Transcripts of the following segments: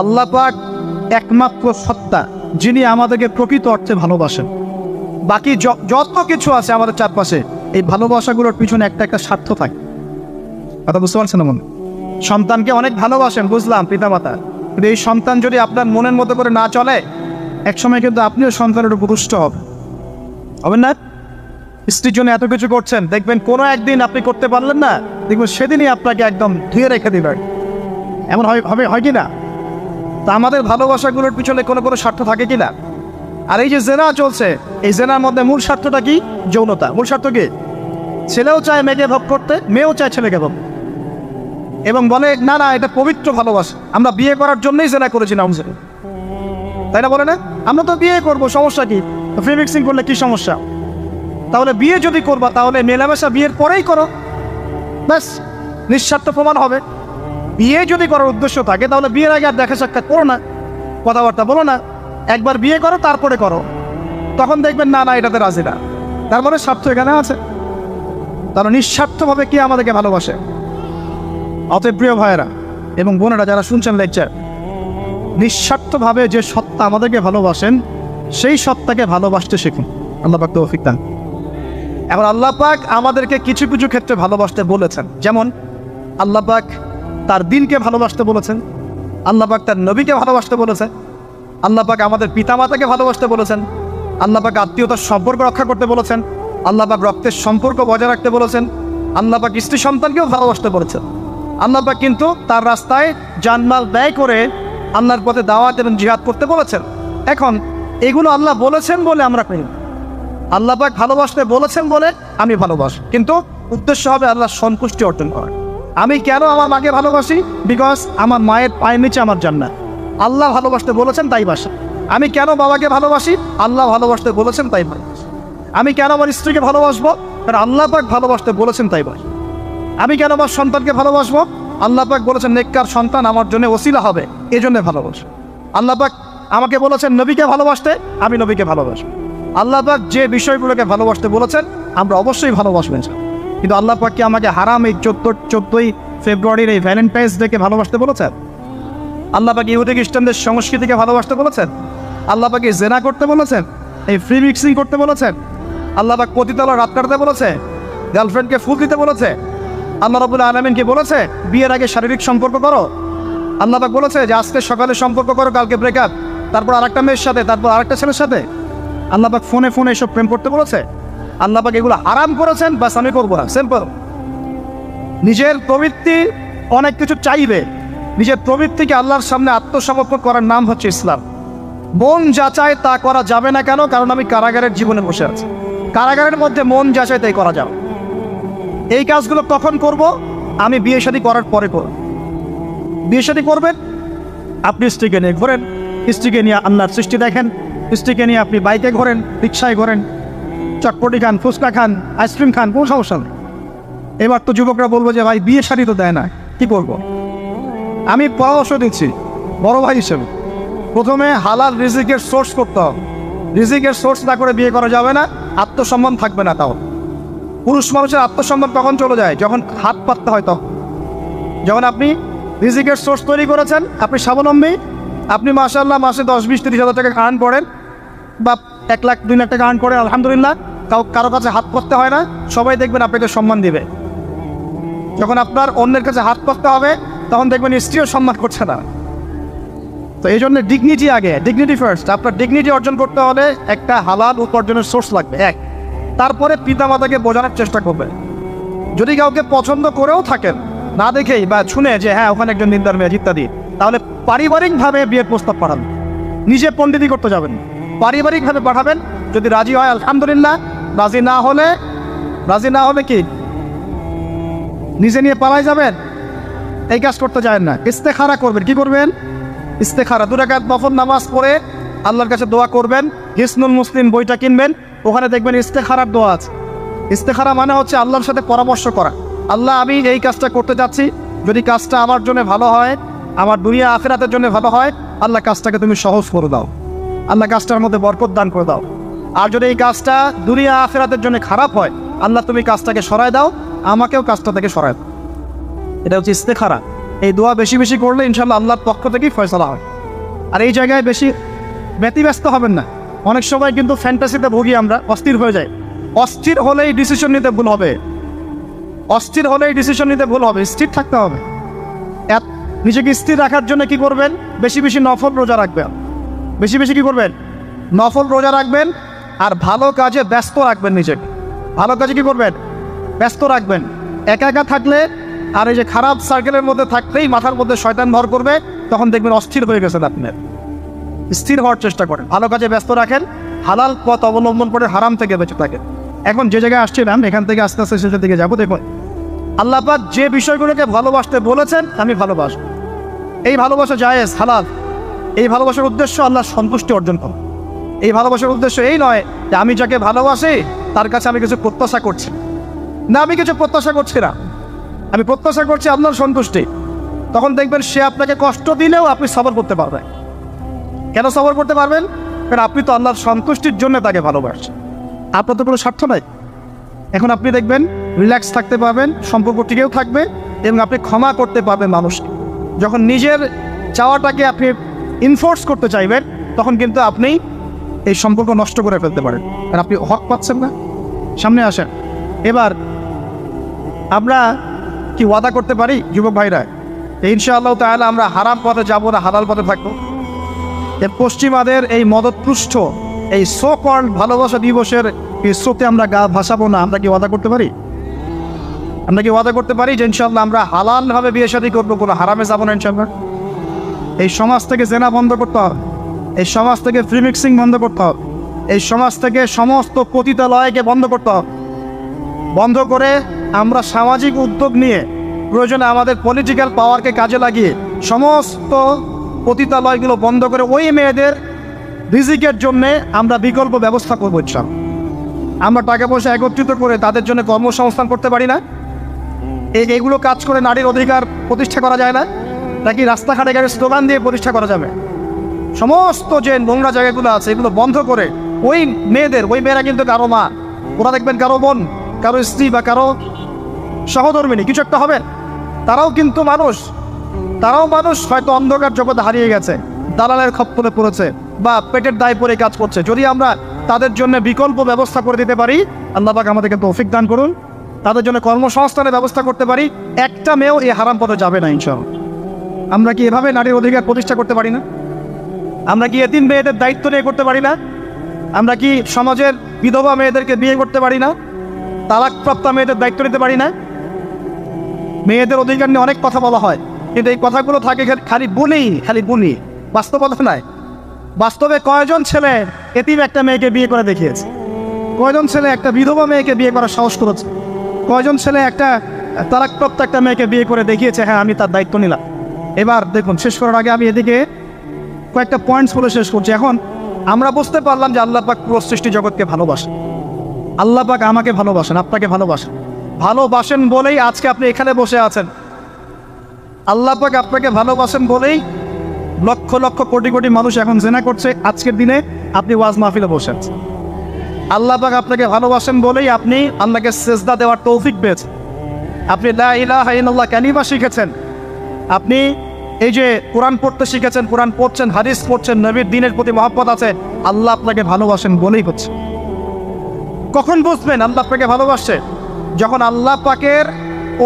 আল্লাহ পাক একমাত্র সত্তা যিনি আমাদেরকে প্রকৃত অর্থে ভালোবাসেন। বাকি যত কিছু আছে আমাদের চারপাশে, এই ভালোবাসাগুলোর পিছনে একটা একটা স্বার্থ থাকে। কথা বুঝতে পারছেন না? মনে সন্তানকে অনেক ভালোবাসেন, বুঝলাম, পিতামাতা, কিন্তু এই সন্তান যদি আপনার মনের মতো করে না চলে, একসময় কিন্তু আপনিও সন্তানের উপর রুষ্ট হবেন না? স্ত্রীর জন্য এত কিছু করছেন, দেখবেন কোনো একদিন আপনি করতে পারলেন না, দেখবেন সেদিনই আপনাকে একদম ধুয়ে রেখে দেবেন। এমন হয় কি না? তা আমাদের ভালোবাসাগুলোর পিছনে কোনো স্বার্থ থাকে কি না? আর এই যে জেনা চলছে, এই জেনার মধ্যে মূল স্বার্থটা কি? যৌনতা। মূল স্বার্থ কি? ছেলেও চায় মেয়েকে ভোগ করতে, মেয়েও চায় ছেলেকে ভোগ, এবং বলে না না এটা পবিত্র ভালোবাসা, আমরা বিয়ে করার জন্যই জেনা করেছি, না তাই না? বলে না আমরা তো বিয়ে করবো, সমস্যা কি? ফ্রি মিক্সিং করলে কি সমস্যা? তাহলে বিয়ে যদি করবা তাহলে মেলামেশা বিয়ের পরেই করো, ব্যাস, নিঃস্বার্থ প্রমাণ হবে। বিয়ে যদি করার উদ্দেশ্য থাকে তাহলে বিয়ের আগে আর দেখা সাক্ষাৎ করো না, কথাবার্তা বলো না, একবার বিয়ে করো তারপরে করো, তখন দেখবেন না না এটাতে রাজি না। তার মানে স্বার্থ এখানে আছে। তারা নিঃস্বার্থভাবে কি আমাদেরকে ভালোবাসে। অতএব প্রিয় ভাইয়েরা এবং বোনেরা যারা শুনছেন লেকচার, নিঃস্বার্থভাবে যে সত্তা আমাদেরকে ভালোবাসেন সেই সত্তাকে ভালোবাসতে শিখুন। আল্লাহ পাক তৌফিক দান। এখন আল্লাহ পাক আমাদেরকে কিছু কিছু ক্ষেত্রে ভালোবাসতে বলেছেন, যেমন আল্লাহ পাক তার দিনকে ভালোবাসতে বলেছেন, আল্লাহ পাক তার নবীকে ভালোবাসতে বলেছেন, আল্লাহ পাক আমাদের পিতামাতাকে ভালোবাসতে বলেছেন, আল্লাহ পাক আত্মীয়তার সম্পর্ক রক্ষা করতে বলেছেন, আল্লাহ পাক রক্তের সম্পর্ক বজায় রাখতে বলেছেন, আল্লাহ পাক স্ত্রী সন্তানকেও ভালোবাসতে বলেছেন। আল্লাহ পাক কিন্তু তার রাস্তায় জানমাল ব্যয় করে আল্লাহর পথে দাওয়াত এবং জিহাদ করতে বলেছেন। এখন এগুলো আল্লাহ বলেছেন বলে আমরা করি, আল্লাহ পাক ভালোবাসতে বলেছেন বলে আমি ভালোবাসি, কিন্তু উদ্দেশ্য হবে আল্লাহর সন্তুষ্টি অর্জন করা। আমি কেন আমার মাকে ভালোবাসি? বিকজ আমার মায়ের পায়ের নিচে আমার জান্নাত। আল্লাহ ভালোবাসতে বলেছেন তাই বাসি। আমি কেন বাবাকে ভালোবাসি? আল্লাহ ভালোবাসতে বলেছেন তাই ভালোবাসি। আমি কেন আমার স্ত্রীকে ভালোবাসবো? কারণ আল্লাহ পাক ভালোবাসতে বলেছেন তাই বাসি। আমি কেন আমার সন্তানকে ভালোবাসবো? আল্লাহ পাক বলেছেন নেককার সন্তান আমার জন্য ওসিলা হবে, এই জন্য ভালোবাসি। আল্লাহ পাক আমাকে বলেছেন নবীকে ভালোবাসতে, আমি নবীকে ভালোবাসবো। আল্লাহ পাক যে বিষয়গুলোকে ভালোবাসতে বলেছেন আমরা অবশ্যই ভালোবাসবেন, কিন্তু আল্লাহ পাক কি আমাকে হারাম এই 14ই ফেব্রুয়ারির এই ভ্যালেন্টাইন্স ডেকে ভালোবাসতে বলেছেন? আল্লাহ পাক ইহুদি খ্রিস্টানদের সংস্কৃতিকে ভালোবাসতে বলেছেন? আল্লাহ পাক জেনা করতে বলেছেন? এই ফ্রি মিক্সিং করতে বলেছেন? আল্লাহ পাক পতিতালয় রাত কাটাতে বলেছে? গার্লফ্রেন্ডকে ফুল দিতে বলেছে? আল্লাহ রাব্বুল আলামিন কি বলেছে বিয়ের আগে শারীরিক সম্পর্ক করো? আল্লাহ পাক বলেছে যে আজকে সকালে সম্পর্ক করো, কালকে ব্রেকআপ, তারপর আরেকটা মেয়ের সাথে, তারপর আরেকটা ছেলের সাথে? আল্লাহ পাক ফোনে এসব প্রেম করতে বলেছে? আল্লাহ পাক এগুলো হারাম করেছেন, বাস আমি করবো না, সিম্পল। নিজের প্রবৃত্তি অনেক কিছু চাইবে, নিজের প্রবৃত্তিকে আল্লাহর সামনে আত্মসমর্পণ করার নাম হচ্ছে ইসলাম। মন যাচাই তা করা যাবে না। কেন? কারণ আমি কারাগারের জীবনে বসে আছি, কারাগারের মধ্যে মন যাচাই তাই করা যাবে। এই কাজগুলো কখন করব? আমি বিয়ে শাদী করার পরে করব। বিয়ে শাদী করবেন, আপনি স্ত্রীকে নিয়ে ঘোরেন, স্ত্রীকে নিয়ে আল্লাহর সৃষ্টি দেখেন, স্ত্রীকে নিয়ে আপনি বাইকে ঘোরেন, রিক্সায় ঘোরেন, চটপটি খান, ফুচকা খান, আইসক্রিম খান, কোনো সমস্যা নেই। এবার তো যুবকরা বলবো যে ভাই বিয়ে শাদী তো দেয় না, কি করবো? আমি পরামর্শ দিচ্ছি বড় ভাই হিসেবে, প্রথমে হালাল রিজিকের সোর্স করতে হবে। রিজিকের সোর্স না করে বিয়ে করা যাবে না, আত্মসম্মান থাকবে না। তাও পুরুষ মানুষের আত্মসম্মান তখন চলে যায় যখন হাত পাততে হয়। তখন যখন আপনি রিজিকের সোর্স তৈরি করেছেন, আপনি স্বাবলম্বী, আপনি মাশাআল্লাহ মাসে 10-20-30 হাজার টাকা আর্ন করেন, বা 1 লাখ 2 লাখ টাকা আর্ন করেন, আলহামদুলিল্লাহ, কারো কাছে হাত পাততে হয় না, সবাই দেখবেন আপনাকে সম্মান দিবে। যখন আপনার অন্যের কাছে হাত পাততে হবে তখন দেখবেন স্ত্রীও সম্মান করছে না। তো এই জন্য ডিগনিটি আগে, ডিগনিটি ফার্স্ট। আপনার ডিগনিটি অর্জন করতে হলে একটা হালাল উপার্জনের সোর্স লাগবে, এক। তারপরে পিতামাতাকে বোঝানোর চেষ্টা করবে। যদি কাউকে পছন্দ করেও থাকেন, না দেখেই বা শুনে যে হ্যাঁ ওখানে একজন নিন্দার মেয়ে ইত্যাদি, তাহলে পারিবারিকভাবে বিয়ের প্রস্তাব পাঠাবেন, নিজে পণ্ডিতি করতে যাবেন, পারিবারিকভাবে পাঠাবেন। যদি রাজি হয় আলহামদুলিল্লাহ, রাজি না হলে কি নিজে নিয়ে পালাই যাবেন? এই কাজ করতে যায় না। ইস্তেখারা করবেন। কি করবেন? ইস্তেখারা। 2 রাকাত নফল নামাজ পড়ে আল্লাহর কাছে দোয়া করবেন। হিসনুল মুসলিম বইটা কিনবেন, ওখানে দেখবেন ইস্তেখারার দোয়া আছে। ইস্তেখারা মানে হচ্ছে আল্লাহর সাথে পরামর্শ করা। আল্লাহ, আমি এই কাজটা করতে যাচ্ছি, যদি কাজটা আমার জন্য ভালো হয়, আমার দুনিয়া আখিরাতের জন্য ভালো হয়, আল্লাহ কাজটাকে তুমি সহজ করে দাও, আল্লাহ কাজটার মধ্যে বরকত দান করে দাও। আর যদি এই কাজটা দুনিয়া আখিরাতের জন্য খারাপ হয়, আল্লাহ তুমি কাজটাকে সরায় দাও, আমাকেও কাজটা থেকে সরায় দাও। এটা হচ্ছে ইস্তেখারা। এই দোয়া বেশি বেশি করলে ইনশাল্লাহ আল্লাহর পক্ষ থেকেই ফয়সালা হয়। আর এই জায়গায় বেশি ব্যতিব্যস্ত হবেন না। অনেক সময় কিন্তু ফ্যান্টাসিতে ভুগি আমরা, অস্থির হয়ে যায়। অস্থির হলেই ডিসিশন নিতে ভুল হবে, অস্থির হলেই ডিসিশন নিতে ভুল হবে। স্থির থাকতে হবে। নিজেকে স্থির রাখার জন্য কি করবেন? বেশি বেশি নফল রোজা রাখবেন। বেশি বেশি কি করবেন? নফল রোজা রাখবেন। আর ভালো কাজে ব্যস্ত রাখবেন নিজেকে। ভালো কাজে কি করবেন? ব্যস্ত রাখবেন। একা একা থাকলে আর এই যে খারাপ সার্কেলের মধ্যে থাকলেই মাথার মধ্যে শয়তান ভর করবে, তখন দেখবেন অস্থির হয়ে গেছেন আপনার। স্থির হওয়ার চেষ্টা করেন, ভালো কাজে ব্যস্ত রাখেন, হালাল পথ অবলম্বন করে হারাম থেকে বেঁচে থাকেন। এখন যে জায়গায় আসছিলাম এখান থেকে আস্তে আস্তে শেষের দিকে যাবো। দেখুন আল্লাহ পাক যে বিষয়গুলোকে ভালোবাসতে বলেছেন আমি ভালোবাসব। এই ভালোবাসা জায়েজ, হালাল। এই ভালোবাসার উদ্দেশ্য আল্লাহর সন্তুষ্টি অর্জন করা। এই ভালোবাসার উদ্দেশ্য এই নয় যে আমি যাকে ভালোবাসি তার কাছে আমি কিছু প্রত্যাশা করছি না। আমি কিছু প্রত্যাশা করছি না, আমি প্রত্যাশা করছি আল্লাহর সন্তুষ্টি। তখন দেখবেন সে আপনাকে কষ্ট দিলেও আপনি সবর করতে পারবেন। কেন সবর করতে পারবেন? কারণ আপনি তো আল্লাহর সন্তুষ্টির জন্য তাকে ভালোবাসছেন, আপনার তো কোনো স্বার্থ নাই। এখন আপনি দেখবেন রিল্যাক্স থাকতে পারবেন, সম্পর্ক টিকেও থাকবে এবং আপনি ক্ষমা করতে পারবেন মানুষকে। যখন নিজের চাওয়াটাকে আপনি ইনফোর্স করতে চাইবেন তখন কিন্তু আপনি এই সম্পর্ক নষ্ট করে ফেলতে পারেন, আর আপনি হক পাচ্ছেন না। সামনে আসেন। এবার আমরা কি ওয়াদা করতে পারি যুবক ভাইরা, ইনশাআল্লাহ তাআলা আমরা হারাম পথে যাবো না, হালাল পথে থাকবো। পশ্চিমাদের এই মদতপুষ্ট এই সো কল্ড ভালোবাসা দিবসের এই স্রোতে আমরা গা ভাসাবো না। আমরা কি ওয়াদা করতে পারি? আমরা কি ওয়াদা করতে পারি যে ইনশাআল্লাহ আমরা হালালভাবে বিয়ে শাদী করবো, কোনো হারামে যাবো না ইনশাআল্লাহ? এই সমাজ থেকে জেনা বন্ধ করতে হবে, এই সমাজ থেকে ফ্রি মিক্সিং বন্ধ করতে হবে, এই সমাজ থেকে সমস্ত পতিতালয়কে বন্ধ করতে হবে। বন্ধ করে আমরা সামাজিক উদ্যোগ নিয়ে প্রয়োজনে আমাদের পলিটিক্যাল পাওয়ারকে কাজে লাগিয়ে সমস্ত পতিতালয়গুলো বন্ধ করে ওই মেয়েদের রিজিকের জন্যে আমরা বিকল্প ব্যবস্থা করবো ইনশাআল্লাহ। আমরা টাকা পয়সা একত্রিত করে তাদের জন্য কর্মসংস্থান করতে পারি না? এইগুলো কাজ করে নারীর অধিকার প্রতিষ্ঠা করা যায় না? নাকি রাস্তাঘাটে গেলে স্লোগান দিয়ে প্রতিষ্ঠা করা যাবে? সমস্ত যে নোংরা জায়গাগুলো আছে এগুলো বন্ধ করে ওই মেয়েরা কিন্তু কারো মা, ওরা দেখবেন কারো বোন, কারো স্ত্রী বা কারো সহধর্মিনী কিছু একটা হবে। তারাও কিন্তু মানুষ, হয়তো অন্ধকার জগতে হারিয়ে গেছে, দালালের খপ্পরে পড়েছে বা পেটের দায় পরে কাজ করছে। যদি আমরা তাদের জন্য বিকল্প ব্যবস্থা করে দিতে পারি, আল্লাহ পাক আমাদেরকে তৌফিক দান করুন, তাদের জন্য কর্মসংস্থানের ব্যবস্থা করতে পারি, একটা মেয়েও এই হারাম পথে যাবে না ইনশাআল্লাহ। আমরা কি এভাবে নারীর অধিকার প্রতিষ্ঠা করতে পারি না? আমরা কি এতিম মেয়েদের দায়িত্ব নিয়ে করতে পারি না? আমরা কি সমাজের বিধবা মেয়েদেরকে বিয়ে করতে পারি না? তালাকপ্রাপ্ত মেয়েদের দায়িত্ব নিতে পারি না? মেয়েদের অধিকার নিয়ে অনেক কথা বলা হয়, কিন্তু এই কথাগুলো থাকে খালি বলি, বাস্তবতা নয়। বাস্তবে কয়জন ছেলে এতিম একটা মেয়েকে বিয়ে করে দেখিয়েছে? কয়জন ছেলে একটা বিধবা মেয়েকে বিয়ে করার সাহস করেছে? কয়জন ছেলে একটা তালাকপ্রাপ্ত একটা মেয়েকে বিয়ে করে দেখিয়েছে হ্যাঁ আমি তার দায়িত্ব নিলাম? এবার দেখুন, শেষ করার আগে আমি এদিকে কয়েকটা পয়েন্টস বলে শেষ করছি। এখন আমরা বুঝতে পারলাম যে আল্লাহ পাক পুরো সৃষ্টি জগৎকে ভালোবাসেন। আল্লাহ পাক আমাকে ভালোবাসেন, আপনাকে ভালোবাসেন বলেই আজকে আপনি এখানে বসে আছেন। আল্লাহ পাক আপনাকে ভালোবাসেন বলেই লক্ষ লক্ষ কোটি কোটি মানুষ এখন জেনা করছে, আজকের দিনে আপনি ওয়াজ মাহফিলে বসে আছেন। আল্লাহ পাক আপনাকে ভালোবাসেন বলেই আপনি আল্লাহকে সেজদা দেওয়ার তৌফিক পেয়েছেন। আপনি লা ইলাহা ইল্লাল্লাহ কালিমা শিখেছেন, আপনি এই যে কোরআন পড়তে শিখেছেন, কোরআন পড়ছেন, হাদিস পড়ছেন, নবীর দ্বীনের প্রতি মহব্বত আছে, আল্লাহ আপনাকে ভালোবাসেন বলেই হচ্ছে। কখন বুঝবেন আল্লাহ আপনাকে ভালোবাসছে? যখন আল্লাহ পাকের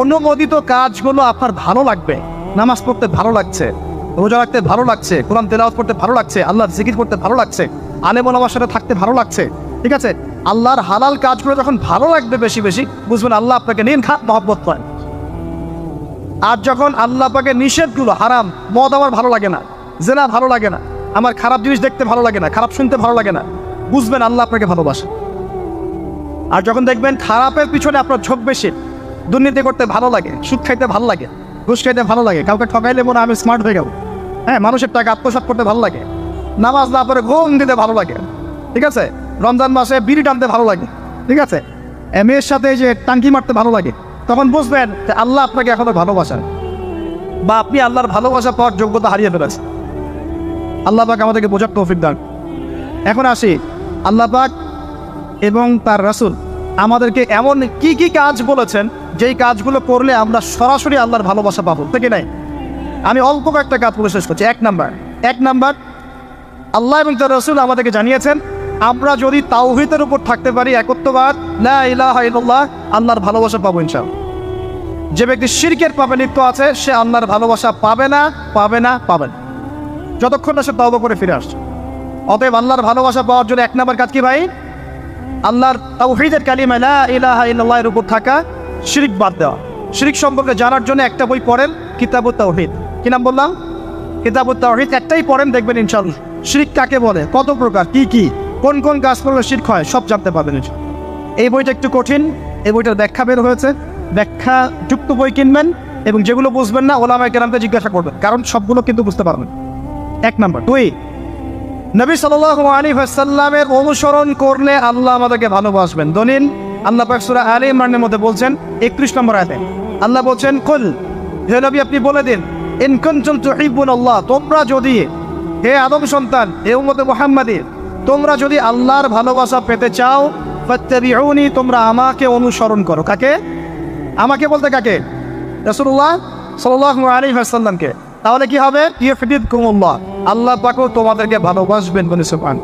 অনুমোদিত কাজগুলো আপনার ভালো লাগবে। নামাজ পড়তে ভালো লাগছে, রোজা রাখতে ভালো লাগছে, কোরআন তেলাওয়াত করতে ভালো লাগছে, আল্লাহর জিকির করতে ভালো লাগছে, আলেম ওলামার সাথে থাকতে ভালো লাগছে, ঠিক আছে? আল্লাহর হালাল কাজগুলো যখন ভালো লাগবে বেশি বেশি, বুঝবেন আল্লাহ আপনাকে নির্ঘাত মহব্বত করেন। আর যখন আল্লাহ পাকের নিষেধগুলো, হারাম, মদ আমার ভালো লাগে না, জেনা ভালো লাগে না, আমার খারাপ জিনিস দেখতে ভালো লাগে না, খারাপ শুনতে ভালো লাগে না, বুঝবেন আল্লাহ আপনাকে ভালোবাসে। আর যখন দেখবেন খারাপের পিছনে আপনার ঝোঁক বেশি, দুর্নীতি করতে ভালো লাগে, সুদ খাইতে ভালো লাগে, ঘুষ খাইতে ভালো লাগে, কাউকে ঠকাইলে মনে আমি স্মার্ট হয়ে গেল, হ্যাঁ, মানুষের টাকা আত্মসাৎ করতে ভালো লাগে, নামাজ না পড়ে ঘুম দিতে ভালো লাগে, ঠিক আছে, রমজান মাসে বিড়ি টানতে ভালো লাগে, ঠিক আছে, মেয়ের সাথে যে টাঙ্কি মারতে ভালো লাগে, তখন বুঝবেন যে আল্লাহ আপনাকে এখনো ভালোবাসেন বা আপনি আল্লাহর ভালোবাসা পাওয়ার যোগ্যতা হারিয়ে ফেলেছেন। আল্লাহ পাক আমাদেরকে বোঝার তৌফিক দান। এখন আসি, আল্লাহ পাক এবং তার রাসূল আমাদেরকে এমন কি কি কাজ বলেছেন যেই কাজগুলো করলে আমরা সরাসরি আল্লাহর ভালোবাসা পাবো, ঠিক নাই? আমি অল্প কয়েকটা কাজ বলে শেষ করছি। এক নাম্বার, আল্লাহ এবং তার রাসূল আমাদেরকে জানিয়েছেন আমরা যদি তাওহীদের উপর থাকতে পারি, একত্ববাদ, লা ইলাহা ইল্লাল্লাহ, আল্লাহর ভালোবাসা পাবো ইনশাআল্লাহ। যে ব্যক্তি শিরকের পাপে লিপ্ত আছে সে আল্লাহর ভালোবাসা পাবে না, যতক্ষণ না সে তওবা করে ফিরে আসছে। অতএব আল্লাহর ভালোবাসা পাওয়ার জন্য এক নাম্বার কাজ কি ভাই? আল্লাহর তাওহীদের কালিমা লা ইলাহা ইল্লাল্লাহ এর উপর থাকা, শিরক বাদ দেওয়া। শিরক সম্পর্কে জানার জন্য একটা বই পড়েন, কিতাবুত তাওহীদ। কি নাম বললাম? কিতাবুত তাওহীদ। একটাই পড়েন, দেখবেন ইনশাআল্লাহ শিরক কাকে বলে, কত প্রকার, কি কোন কোন কাজ করলে শিরক হয় সব জানতে পারবেন। এই বইটা একটু কঠিন, এই বইটার ব্যাখ্যা বের হয়েছে, ব্যাখ্যা যুক্ত বই কিনবেন এবং যেগুলো বুঝবেন না ওলামায়ে কেরামকে জিজ্ঞাসা করবেন, কারণ সবগুলো কিন্তু বুঝতে পারবেন। এক নাম্বার। দুই, নবী সাল্লাল্লাহু আলাইহি ওয়াসাল্লামের অনুসরণ করলে আল্লাহ আমাদেরকে ভালোবাসবেন। দলিল আল্লাহ পাক সূরা আলে ইমরানের মধ্যে বলছেন 31 নম্বর আয়াতে আল্লাহ বলছেন, কুল, হে নবী আপনি বলে দিন, ইন কুনতুম তুহিব্বুনাল্লাহ, তোমরা যদি, হে আদম সন্তান, হে উম্মতে মুহাম্মাদী, তোমরা যদি আল্লাহর ভালোবাসা পেতে চাও, ফাত্তাবিউনি, তোমরা আমাকে অনুসরণ করো। কাকে? আমাকে বলতে কাকে? রাসূলুল্লাহ সাল্লাল্লাহু আলাইহি ওয়াসাল্লামকে। তাহলে কি হবে? ইউহিব্বুকুমুল্লাহ, আল্লাহ পাকও তোমাদেরকে ভালোবাসবেন। বলে সুবহান,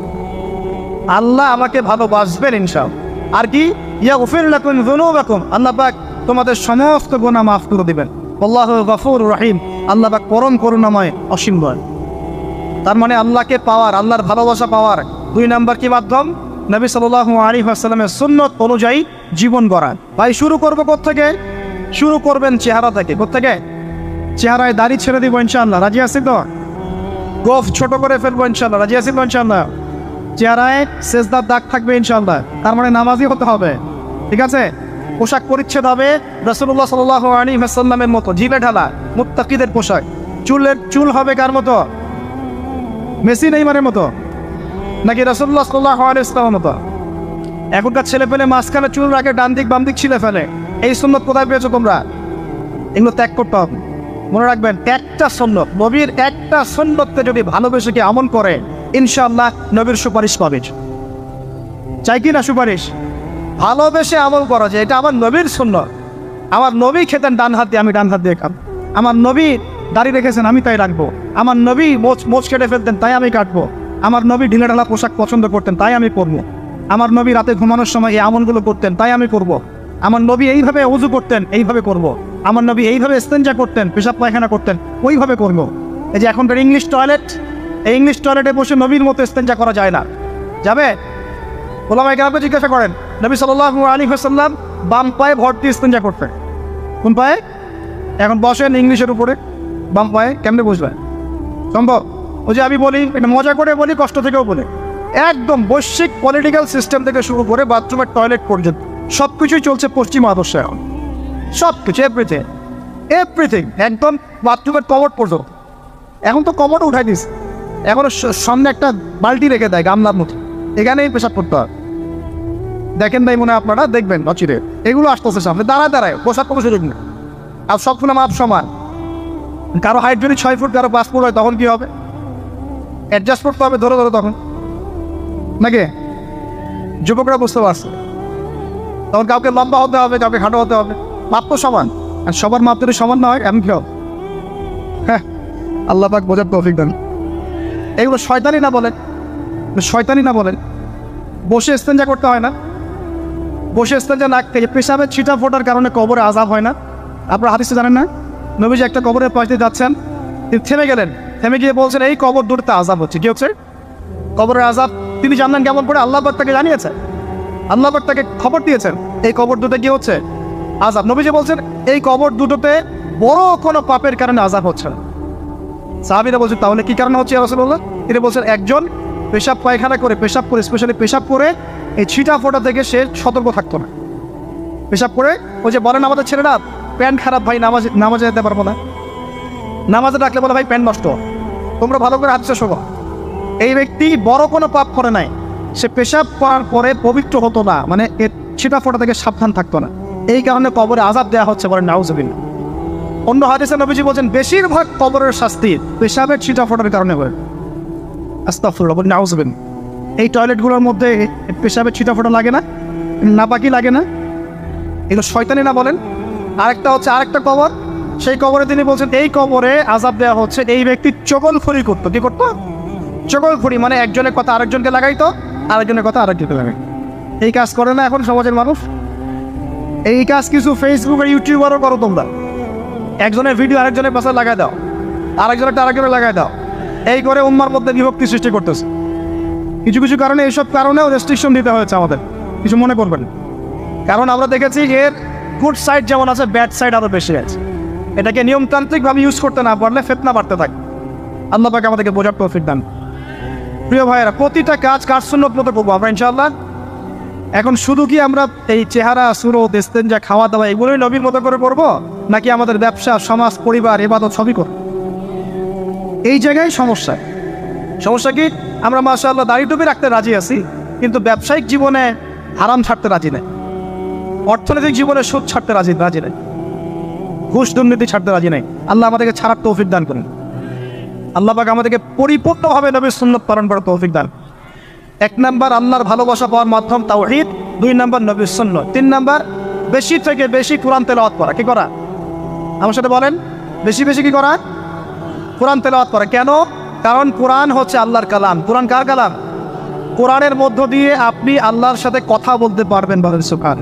আল্লাহ আমাকে ভালোবাসবেন ইনশাআল্লাহ। আর কি? ইয়াগফির লাকুম যুনুবাকুম, আল্লাহ পাক তোমাদের সমস্ত গুনাহ মাফ করে দিবেন। আল্লাহু গফুরুর রহিম, আল্লাহ পাক পরম করুণাময়, অসীম দয়ালু। তার মানে আল্লাহকে পাওয়ার, আল্লাহর ভালোবাসা পাওয়ার দুই নাম্বার কি মাধ্যম? নবী সাল্লাল্লাহু আলাইহি ওয়াসাল্লামের সুন্নত অনুযায়ী জীবন গড়া। ভাই শুরু করবো কোত্থেকে? শুরু করবেন চেহারা থেকে। কোত্থেকে? চেহারায় দাড়ি ছেড়ে দিব ইনশাআল্লাহ, রাজি আছি তো? গোফ ছোট করে ফেলবো ইনশাআল্লাহ, রাজি আছি তো ইনশাআল্লাহ? চেহারায় সেজদার দাগ থাকবে ইনশাআল্লাহ, তার মানে নামাজি হতে হবে, ঠিক আছে? পোশাক পরিচ্ছদ হবে রাসূলুল্লাহ সাল্লাল্লাহু আলাইহি ওয়াসাল্লামের মতো, জিলে ঢালা মুত্তাকিদের পোশাক। চুল হবে কার মতো? মেসি নেইমারের মতো নাকি রাসূলুল্লাহ সাল্লাল্লাহু আলাইহি ওয়াসাল্লামের মতো? এখনকার ছেলে পেলে মাঝখানে চুল রাখে, ডান দিক বাম দিক ছিলে ফেলে। এই সুন্নত কোথায় পেয়েছো তোমরা? এগুলো ত্যাগ করতে হবে। মনে রাখবেন, একটা সুন্নত, নবীর একটা সুন্নতকে যদি ভালোবেসে কি আমল করে, ইনশাআল্লাহ নবীর সুপারিশ পাবে। চাই কি না সুপারিশ? ভালোবেসে আমল করা যায়, এটা আমার নবীর সুন্নত। আমার নবী খেতেন ডান হাত দিয়ে, আমি ডান হাত দিয়ে খাবো। আমার নবী দাড়ি রেখেছেন, আমি তাই রাখবো। আমার নবী মোচ কেটে ফেলতেন, তাই আমি কাটবো। আমার নবী ঢিলে ঢালা পোশাক পছন্দ করতেন, তাই আমি পরবো। আমার নবী রাতে ঘুমানোর সময় এই আমলগুলো করতেন, তাই আমি করব। আমার নবী এইভাবে ওযু করতেন, এইভাবে করব। আমার নবী এইভাবে ইস্তেঞ্জা করতেন, পেশাব পায়খানা করতেন, ওইভাবে করব। এই যে এখনকার ইংলিশ টয়লেট, এই ইংলিশ টয়লেটে বসে নবীর মতো ইস্তেঞ্জা করা যায় না। যাবে? ওলামায়ে কেরামকে জিজ্ঞাসা করেন, নবী সাল্লাল্লাহু আলাইহি ওয়াসাল্লাম বাম পায়ে ভর দিয়ে ইস্তেঞ্জা করতেন। কোন পায়ে? এখন বসেন ইংলিশের উপরে, বাম পায়ে কেমনে বসবে? সম্ভব? ওই যে আমি বলি, এটা মজা করে বলি, কষ্ট থেকেও বলি, একদম বৈশ্বিক পলিটিক্যাল সিস্টেম থেকে শুরু করে বাথরুমের টয়লেট পর্যন্ত সব কিছুই চলছে পশ্চিম আদর্শে। এখন সব কিছু, এভরিথিং, একদম বাথরুমের কমোড পর্যন্ত। এখন তো কমোড উঠাই দিস, এখন সামনে একটা বালতি রেখে দেয় গামলার মতো, এখানেই পেশাব করতে হয়। দেখেন তাই মনে হয় আপনারা, দেখবেন অচিরে এগুলো আসতেছে সামনে, দাঁড়ায় পোশাক কোনো সুযোগ নেই। আর সব ফুলে মাপ সমান। কারো হাইট যদি 6 ফুট, কারো 5 ফুট হয়, তখন কি হবে? অ্যাডজাস্ট করতে হবে ধরে তখন, নাকি? যুবকরা বুঝতে পারছে, তখন কাউকে লম্বা হতে হবে, কাউকে খাটো হতে হবে, মাপ তো সমান। আর সবার মাপ যদি সমান না হয় এমন কেউ, হ্যাঁ, আল্লাহ পাক বোঝার তৌফিক দেন। এগুলো শয়তানি না বলেন। বসে ইস্তেঞ্জা করতে হয় না? বসে ইস্তেঞ্জা না খেয়ে পেশাবের ছিটা ফোটার কারণে কবরে আযাব হয় না? আপনারা হাদিসে জানেন না? নবীজি একটা কবরের পাশ দিয়ে যাচ্ছেন, তিনি থেমে গেলেন, থেমে গিয়ে বলছেন এই কবর দুটোতে আযাব হচ্ছে। কি হচ্ছে? কবরের আযাব। তিনি জানলেন কেমন করে? আল্লাহ পাক তাকে জানিয়েছে, আল্লাহ পাক তাকে খবর দিয়েছেন এই কবর দুটো কি হচ্ছে? আযাব। নবীজি বলছেন এই কবর দুটোতে বড় কোনো পাপের কারণে আযাব হচ্ছে না। সাহাবীরা বলছেন তাহলে কি কারণে হচ্ছে ইয়া রাসূলুল্লাহ? তিনি বলছেন একজন পেশাব পায়খানা করে, স্পেশালি পেশাব করে এই ছিটা ফোটা থেকে সে সতর্ক থাকতো না। পেশাব করে, ওই যে বলেন আমাদের ছেলেরা, প্যান্ট খারাপ ভাই, নামাজে যেতে পারবো না, নামাজে ডাকলে বলে ভাই প্যান্ট নষ্ট। তোমরা ভালো করে হাদিসে শোনো, এই ব্যক্তি বড় কোনো পাপ করে নাই, সে পেশাব করার পরে পবিত্র হতো না, মানে এর ছিটা ফোটা থেকে সাবধান থাকতো না, এই কারণে কবরে আযাব দেওয়া হচ্ছে, বলেন নাউযুবিল্লাহ। অন্য হাদিসে নবীজি বলছেন বেশিরভাগ কবরের শাস্তি পেশাবের ছিটা ফোটার কারণে হয়। আস্তাগফিরুল্লাহ, বলেন নাউযুবিল্লাহ। এই টয়লেটগুলোর মধ্যে পেশাবের ছিটা ফোটা লাগে না, নাপাকি লাগে না? এগুলো শয়তানি না বলেন? আরেকটা হচ্ছে, আরেকটা কবর সেই কবরে তিনি বলছেন এই কবরে আযাব দেওয়া হচ্ছে এই ব্যক্তি চগলখড়ি করতো। কি করতো? চগলখড়ি, মানে একজনের কথা আরেকজনকে লাগাইতো, আরেকজনের কথা আরেকজনকে লাগাই। এই কাজ করে না এখন সমাজের মানুষ? এই কাজ কিছু ফেসবুক আর ইউটিউবারও করো তোমরা। একজনের ভিডিও আরেকজনের পাশে লাগাই দাও, আরেকজনের আরেকজনের লাগাই দাও, এই করে উম্মার মধ্যে বিভক্তি সৃষ্টি করতেছে। কিছু কিছু কারণে এইসব কারণেও রেস্ট্রিকশন দিতে হয়েছে আমাদের, কিছু মনে করবেন। কারণ আমরা দেখেছি এর গুড সাইড যেমন আছে, ব্যাড সাইড আরও বেশি আছে। এটাকে নিয়মতান্ত্রিকভাবে ইউজ করতে না পারলে ফিতনা বাড়তে থাকে। আল্লাহ পাক আমাদেরকে বোঝার তৌফিক দান। প্রিয় ভাইয়েরা, প্রতিটা কাজ সুন্নত মতো করবো আমরা ইনশাআল্লাহ। এখন শুধু কি আমরা এই চেহারা, সুরত, ইস্তেঞ্জা, খাওয়া দাওয়া এগুলোই নবীর মতো করে করবো, নাকি আমাদের ব্যবসা, সমাজ, পরিবার, ইবাদত সবই করব? এই জায়গায় সমস্যা। সমস্যা কি? আমরা মাশাআল্লাহ দাড়ি টুপি রাখতে রাজি আছি, কিন্তু ব্যবসায়িক জীবনে হারাম ছাড়তে রাজি নাই, অর্থনৈতিক জীবনে সুদ ছাড়তে রাজি নাই, ঘুষ দুর্নীতি ছাড়তে রাজি নাই। আল্লাহ আমাদেরকে ছাড়ার তৌফিক দান করেন। আল্লাহ পাক আমাদেরকে পরিপূর্ণভাবে নবীর সুন্নাত পালন করার তৌফিক দান। 1 নাম্বার আল্লাহর ভালোবাসা পাওয়ার মাধ্যম তাওহীদ, 2 নাম্বার নবীর সুন্নাত, 3 নাম্বার বেশি থেকে বেশি কোরআন তেলাওয়াত করা। কি করা? আমার সাথে বলেন, বেশি বেশি কি করা? কোরআন তেলাওয়াত করা। কেন? কারণ কোরআন হচ্ছে আল্লাহর কালাম। কোরআন কার কালাম? কোরআনের মধ্য দিয়ে আপনি আল্লাহর সাথে কথা বলতে পারবেন। বলেন সুবহান।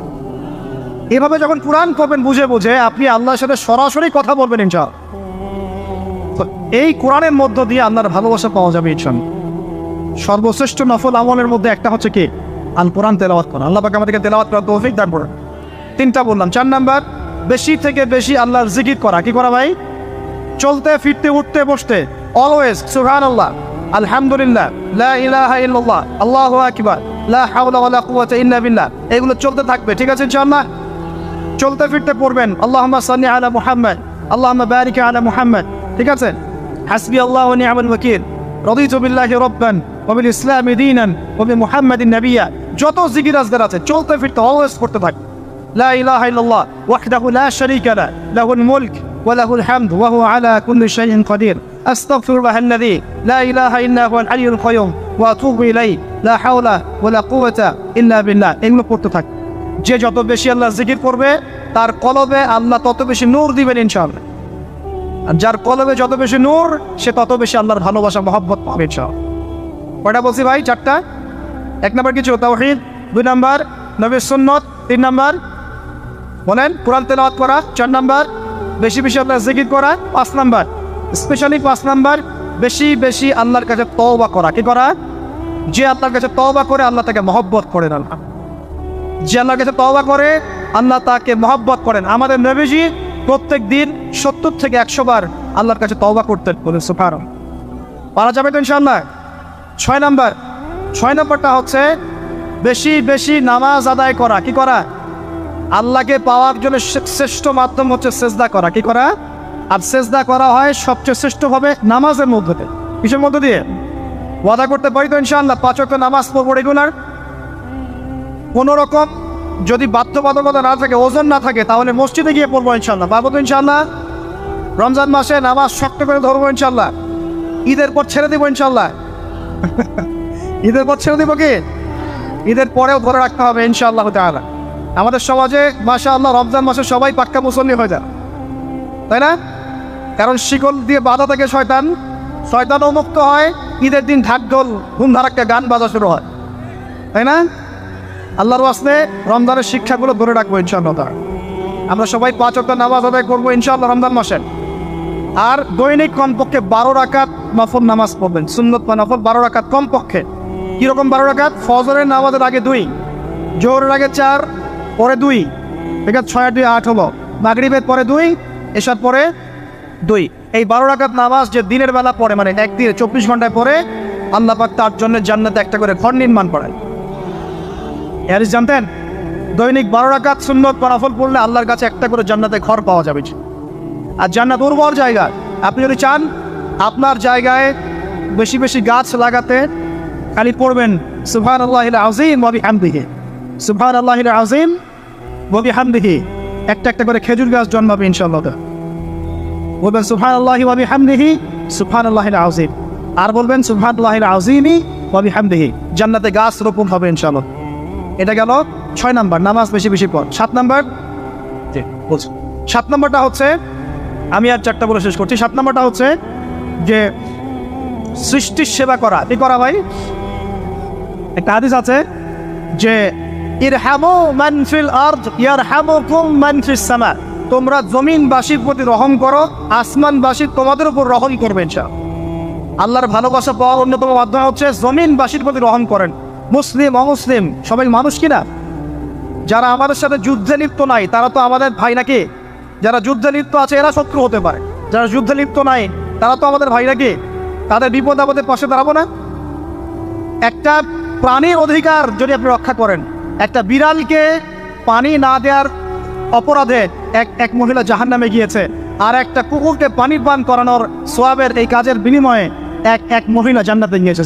এভাবে যখন কোরআন করবেন বুঝে বুঝে, আপনি আল্লাহর সাথে সরাসরি কথা বলবেন ইনশাআল্লাহ। তো এই কোরআনের মধ্য দিয়ে আল্লাহর ভালোবাসা পাওয়া যাবে ইনশাআল্লাহ। সর্বশ্রেষ্ঠ নফল আমলের মধ্যে একটা হচ্ছে কি? আল কোরআন তেলাওয়াত করা। আল্লাহ পাক আমাদেরকে তেলাওয়াত করার তৌফিক দান করুন। 3টা বললাম। 4 নাম্বার বেশি থেকে বেশি আল্লাহর জিকির করা। কি করা ভাই? চলতে ফিরতে উঠতে বসতে অলওয়েজ সুবহানাল্লাহ, আলহামদুলিল্লাহ, লা ইলাহা ইল্লাল্লাহ, আল্লাহু আকবার, লা হাওলা ওয়ালা কুওয়াতা ইল্লা বিল্লাহ, এগুলো চলতে থাকবে। ঠিক আছে ইনশাআল্লাহ? চলতে ফিরতে পড়বেন আল্লাহুম্মা সাল্লি আলা মুহাম্মদ, আল্লাহুম্মা বারিক আলা মুহাম্মদ। ঠিক আছে? হাসবি আল্লাহু ওয়া নি'মাল ওয়াকিল, রাদিতু বিল্লাহি রাব্বান ওয়া বিল ইসলামি দীনান ওয়া বি মুহাম্মাদিন নাবিয়্যা। যত জিকির আজকার আছে চলতে ফিরতে অলওয়েজ করতে থাক। লা ইলাহা ইল্লাল্লাহ ওয়াহদাহু লা শারীকা লাহু, লাহুল মুলক ওয়া লাহুল হামদ ওয়া হুয়া আলা কুল্লি শাইইন কাদির। আস্তাগফিরুল্লাহাল্লাযী লা ইলাহা ইল্লা হুয়াল হাইয়ুল কাইয়ুম ওয়া আতুবু ইলাইহি, লা হাওলা ওয়া লা কুওয়াতা ইল্লা বিল্লাহ। এগুলো পড়তে থাক। যে যত বেশি আল্লাহ জিকির করবে তার কলবে আল্লাহ তত বেশি নূর দিবেন ইনশাআল্লাহ। আর যার কলবে যত বেশি নূর, সে তত বেশি আল্লাহর ভালোবাসা, মহব্বত পাবে ইনশাআল্লাহ। কয়টা বলছি ভাই? 4টা। 1 নাম্বার কিছু তাওহীদ, 2 নাম্বার নবীর সুন্নাত, 3 নাম্বার বলেন কোরআন তেলাওয়াত করা, 4 নাম্বার বেশি বেশি আল্লাহর জিকির করা, 5 নাম্বার স্পেশালি 5 নাম্বার বেশি বেশি আল্লাহর কাছে তওবা করা। কি করা? যে আল্লাহর কাছে তওবা করে আল্লাহ তাকে মহব্বত করেন। আল্লাহ যে আল্লাহর কাছে তওবা করে আল্লাহ তাকে মহব্বত করেন। আমাদের নবীজি প্রত্যেক দিন 70 থেকে 100 বার আল্লাহর কাছে তওবা করতেন। বলেন সুবহানাল্লাহ। পারা যাবে তো ইনশাআল্লাহ? 6 নাম্বার। 6 নাম্বারটা হচ্ছে বেশি বেশি নামাজ আদায় করা। কি করা? আল্লাহকে পাওয়ার জন্য শ্রেষ্ঠ মাধ্যম হচ্ছে সেজদা করা। কি করা? আর সেজদা করা হয় সবচেয়ে শ্রেষ্ঠভাবে নামাজের মধ্যে দিয়ে। কিসের মধ্যে দিয়ে? ওয়াদা করতে পারি তো ইনশাআল্লাহ 5 ওয়াক্ত নামাজ পড়বো রেগুলার। কোনো রকম যদি বাধ্যবাধকতা না থাকে, ওজন না থাকে, তাহলে মসজিদে গিয়ে পড়বো ইনশাআল্লাহ। পাবো তো ইনশাআল্লাহ? রমজান মাসে নামাজ শক্ত করে ধরবো ইনশাআল্লাহ। ঈদের পর ছেড়ে দেবো ইনশাআল্লাহ। ঈদের পর ছেড়ে দেবো কি? ঈদের পরেও ধরে রাখতে হবে ইনশাআল্লাহ তাআলা। আমাদের সমাজে মাশাআল্লাহ রমজান মাসে সবাই পাক্কা মুসল্লি হয়ে যায়, তাই না? কারণ শিকল দিয়ে বাধা থাকে শয়তান, শয়তানও মুক্ত হয়। ঈদের দিন ঢাকঢোল ধুমধারাক্কা গান বাজা শুরু হয়, তাই না? আল্লাহর ওয়াস্তে রমজানের শিক্ষাগুলো ধরে রাখবো ইনশাআল্লাহ তাআলা। আমরা সবাই 5 ওয়াক্ত নামাজ আদায় করবো ইনশাআল্লাহ রমজান মাসে। আর দৈনিক কমপক্ষে 12 রাকাত নফল নামাজ পড়বেন, সুন্নত বা নফল 12 রাকাত কমপক্ষে। কীরকম 12 রাকাত? ফজরের নামাজের আগে 2, জোহরের আগে 4, পরে 2, ঠিক আছে? 6 আর 2 8 হলো। মাগরিবের পরে 2, এশার পরে 2। এই 12 রাকাত নামাজ যে দিনের বেলা পড়ে, মানে একদিনে 24 ঘন্টায় পরে, আল্লাহ পাক তার জন্য জান্নাতে একটা করে ঘর নির্মাণ করেন। হাদিস জানতেন? দৈনিক 12 রাকাত সুন্নত বা নফল পড়লে আল্লাহর কাছে একটা করে জান্নাতে ঘর পাওয়া যাবে। আর জান্নাত উর্বর জায়গা। আপনি যদি চান আপনার জায়গায় বেশি বেশি গাছ লাগাতে, খালি পড়বেন সুবহানাল্লাহিল আযীম ওয়া বিহামদিহি, সুবহানাল্লাহিল আযীম ওয়া বিহামদিহি। একটা একটা করে খেজুর গাছ জন্মাবে ইনশাআল্লাহ। বলবেন সুবহানাল্লাহি ওয়া বিহামদিহি, সুবহানাল্লাহিল আযীম। আর বলবেন সুবহানাল্লাহিল আযীমি ওয়া বিহামদিহি। জান্নাতে গাছ রোপণ হবে ইনশাআল্লাহ। এটা গেল 6 নাম্বার, নামাজ বেশি বেশি পড়। 7 নাম্বার, 7 নাম্বারটা হচ্ছে আমি আর 4টা বলে শেষ করছি। 7 নম্বরটা হচ্ছে যে সৃষ্টির সেবা করা। কি করা ভাই? একটা হাদিস আছে যে ইরহামু মান ফিল আরদ ইয়ারহামুকুম মান ফিস সামা, তোমরা জমিনবাসীর প্রতি রহম করো, আসমানবাসী তোমাদের উপর রহম করবে ইনশাআল্লাহ। আল্লাহর ভালোবাসা পাওয়ার অন্যতম মাধ্যম হচ্ছে জমিনবাসীর প্রতি রহম করেন। মুসলিম অমুসলিম সবাই মানুষ কিনা? যারা আমাদের সাথে যুদ্ধে লিপ্ত নাই তারা তো আমাদের ভাই নাকি? যারা যুদ্ধে লিপ্ত আছে এরা শত্রু হতে পারে, যারা যুদ্ধে লিপ্ত নাই তারা তো আমাদের ভাই নাকি? তাদের বিপদ আপদের পাশে দাঁড়াবো না? একটা প্রাণীর অধিকার যদি আপনি রক্ষা করেন, একটা বিড়ালকে পানি না দেওয়ার অপরাধে এক মহিলা জাহান্নামে গিয়েছে, আর একটা কুকুরকে পানি পান করানোর সোয়াবের এই কাজের বিনিময়ে এক মহিলা জান্নাতে গিয়েছে।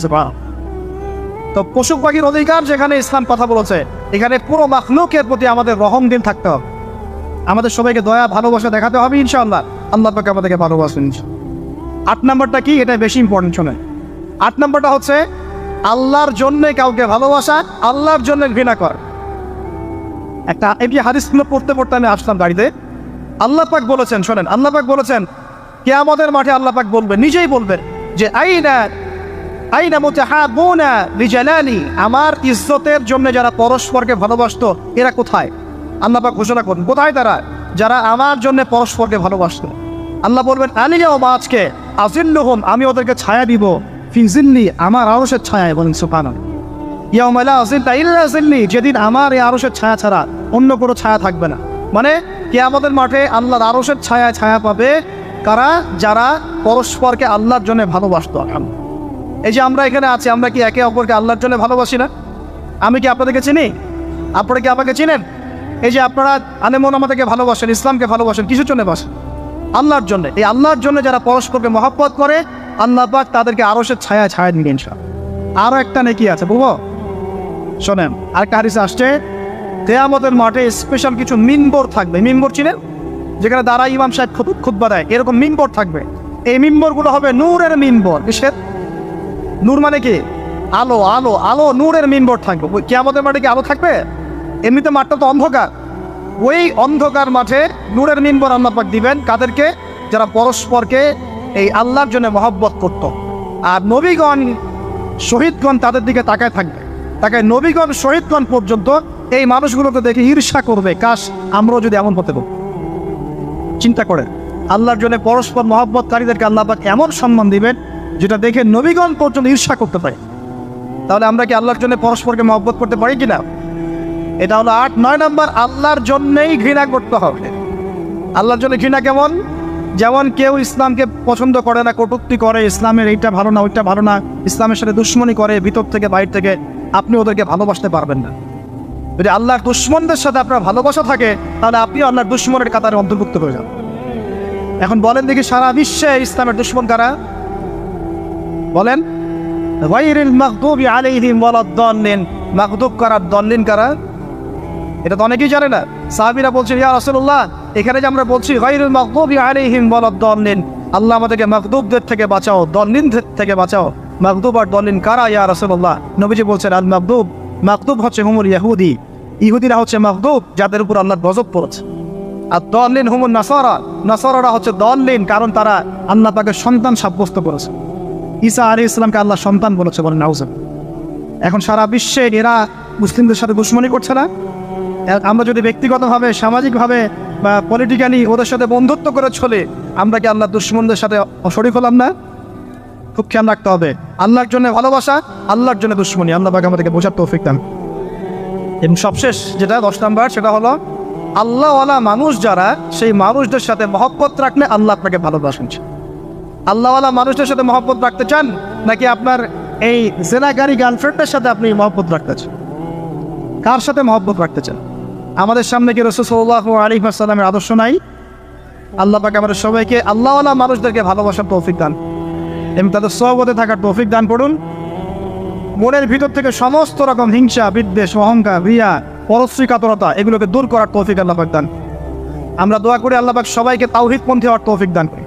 তো পশু পাখির অধিকার যেখানে ইসলাম কথা বলেছে, এখানে পুরো মাখলুকের প্রতি আমাদের রহম দিল থাকতে হবে। আমাদের সবাইকে দয়া ভালোবাসা দেখাতে হবে ইনশাআল্লাহ। আল্লাহ পাক আমাদেরকে ভালোবাসেন। 8 নম্বরটা কি? এটা বেশি ইম্পর্টেন্ট শোনেন। 8 নম্বরটা হচ্ছে আল্লাহর জন্য কাউকে ভালোবাসা, আল্লাহর জন্য ঘৃণা কর। একটা এই হাদিসগুলো পড়তে পড়তে আমি আসলাম গাড়িতে। আল্লাহ পাক বলেছেন, শোনেন, আল্লাহ পাক বলেছেন কিয়ামতের মাঠে আল্লাহ পাক বলবেন, নিজেই বলবেন যে আইনা মুতাহাবুনা লিজালালি, আমার ইজ্জতের জন্য যারা পরস্পরকে ভালোবাসতো এরা কোথায়? আল্লাহ পাক ঘোষণা করুন কোথায় তারা, যারা আমার জন্য পরস্পরকে ভালোবাসতো। আল্লাহ বলবেন আলিয়াও আজকে আজিল্লুহুম, আমি ওদেরকে ছায়া দিব, ফি জিল্লি, আমার আরশের ছায়ায়। বলেন সুবহানাল্লাহ। ইয়াউমা লা জিল্লা ইল্লা জিল্লি, যেদিন আমার এই আরশের ছায়া ছাড়া অন্য কোনো ছায়া থাকবে না। মানে কিয়ামতের মাঠে আল্লাহর আরশের ছায়া ছায়া পাবে কারা? যারা পরস্পরকে আল্লাহর জন্য ভালোবাসতো। এই যে আমরা এখানে আছি, আমরা কি একে অপরকে আল্লাহর জন্য ভালোবাসি না? আমি কি আপনাদেরকে চিনি? আপনারা কি আমাকে চিনেন? এই যে আপনারা আলেমন আমাদেরকে ভালোবাসেন, ইসলামকে ভালোবাসেন, কিসের জন্য বাসেন? আল্লাহর জন্য। এই আল্লাহর জন্য যারা পরস্পরকে মহব্বত করে, আল্লাহ পাক তাদেরকে আরশের ছায়া ছায়া দিবেন ইনশাআল্লাহ। আরও একটা নেকি আছে বলবো, শোনেন। আরেকটা হাদিসে আসছে কিয়ামতের মাঠে স্পেশাল কিছু মিম্বর থাকবে। মিম্বর চিনেন? যেখানে দ্বারা ইমাম সাহেব খুতবা দেয়, এরকম মিম্বর থাকবে। এই মিম্বরগুলো হবে নূরের মিম্বর। কিসের? নূর মানে কি? আলো। আলো আলো নূরের মিম্বর থাকবে। কিয়ামতের মাঠে কি আলো থাকবে? এমনিতে মাঠটা তো অন্ধকার। ওই অন্ধকার মাঠে নূরের মিম্বর আল্লাহ পাক দিবেন কাদেরকে? যারা পরস্পরকে এই আল্লাহর জন্য মহব্বত করত। আর নবীগণ শহীদগণ তাদের দিকে তাকায় থাকবে, তাকায় নবীগণ শহীদগণ পর্যন্ত এই মানুষগুলোকে দেখে ঈর্ষা করবে, কাশ আমরাও যদি এমন হতে পারি। চিন্তা করে আল্লাহর জন্য পরস্পর মহব্বতকারীদেরকে আল্লাহ পাক এমন সম্মান দিবেন যেটা দেখে নবীগণ পর্যন্ত ঈর্ষা করতে পারে। তাহলে আমরা কি আল্লাহর জন্য পরস্পরকে মহব্বত করতে পারি কিনা? এটা হলো 8। 9 নম্বর, আল্লাহর জন্যই ঘৃণা করতে হবে। আল্লাহর জন্য ঘৃণা কেমন? যেমন কেউ ইসলামকে পছন্দ করে না, কটূক্তি করে, ইসলামের এইটা ভালো না ওইটা ভালো না, ইসলামের সাথে দুশ্মনী করে ভিতর থেকে বাইরে থেকে, আপনি ওদেরকে ভালোবাসতে পারবেন না। যদি আল্লাহর দুশ্মনদের সাথে আপনার ভালোবাসা থাকে তাহলে আপনি আল্লাহর দুশ্মনের কাতারে অন্তর্ভুক্ত হয়ে যান। এখন বলেন দেখি সারা বিশ্বে ইসলামের দুশ্মন কারা? বলেন। গায়রিল মাগদুবি আলাইহিম ওয়ালাদ-দাল্লিন, মাগদুব কারা, দাল্লিন কারা? এটা তো অনেকেই জানে না। সাহাবীরা বলছেন ইয়া রাসূলুল্লাহ, এখানে যে আমরা বলছি গায়রিল মাগদুবি আলাইহিম ওয়ালাদ-দাল্লিন, আল্লাহ আমাদেরকে মাগদুবদের থেকে বাঁচাও, দাল্লিনদের থেকে বাঁচাও। মাগদুব আর দাল্লিন কারা ইয়া রাসূলুল্লাহ? নবীজি বলছেন আল মাগদুব, মাগদুব হচ্ছে হুমুল ইহুদি, ইহুদিরা হচ্ছে মাগদুব যাদের উপর আল্লাহর গজব পড়েছে। আর দাল্লিন হুমুন নাসারা, নাসারারা হচ্ছে দাল্লিন কারণ তারা আল্লাহ পাকের সন্তান সাব্যস্ত করেছে। ঈসা আলাইহিস সালামকে আল্লাহ সন্তান বলেছে, বলেন নাউজুবিল্লাহ। এখন সারা বিশ্বে এরা মুসলিমদের সাথে দুশ্মনী করছে না? আমরা যদি ব্যক্তিগতভাবে, সামাজিকভাবে বা পলিটিক্যালি ওদের সাথে বন্ধুত্ব করে চলে, আমরা কি আল্লাহ দুশ্মনদের সাথে শরীক হলাম না? খুব খেয়াল রাখতে হবে। আল্লাহর জন্য ভালোবাসা, আল্লাহর জন্য দুশ্মনী। আল্লাহ পাক আমাদেরকে বোঝার তৌফিক দান। এবং সবশেষ যেটা 10 নম্বর, সেটা হলো আল্লাহওয়ালা মানুষ যারা, সেই মানুষদের সাথে মহব্বত রাখলে আল্লাহ আপনাকে ভালোবাসেন। আল্লাহওয়ালা মানুষদের সাথে মহব্বত রাখতে চান নাকি আপনার এই জেনাগারি গার্লফ্রেন্ডের সাথে আপনি মহব্বত রাখতে চান? কার সাথে মহব্বত রাখতে চান? আমাদের সামনে কি রাসূল সাল্লাল্লাহু আলাইহি ওয়াসাল্লামের আদর্শ নাই? আল্লাহ পাক আমাদের সবাইকে আল্লাহওয়ালা মানুষদেরকে ভালোবাসার তৌফিক দান এবং তাদের সহবতে থাকার তৌফিক দান করুন। মনের ভিতর থেকে সমস্ত রকম হিংসা, বিদ্বেষ, অহংকার, রিয়া, পরশ্রী কাতরতা এগুলোকে দূর করার তৌফিক আল্লাহ পাক দান। আমরা দোয়া করি আল্লাহ পাক সবাইকে তাওহীদপন্থী হওয়ার তৌফিক দান করি,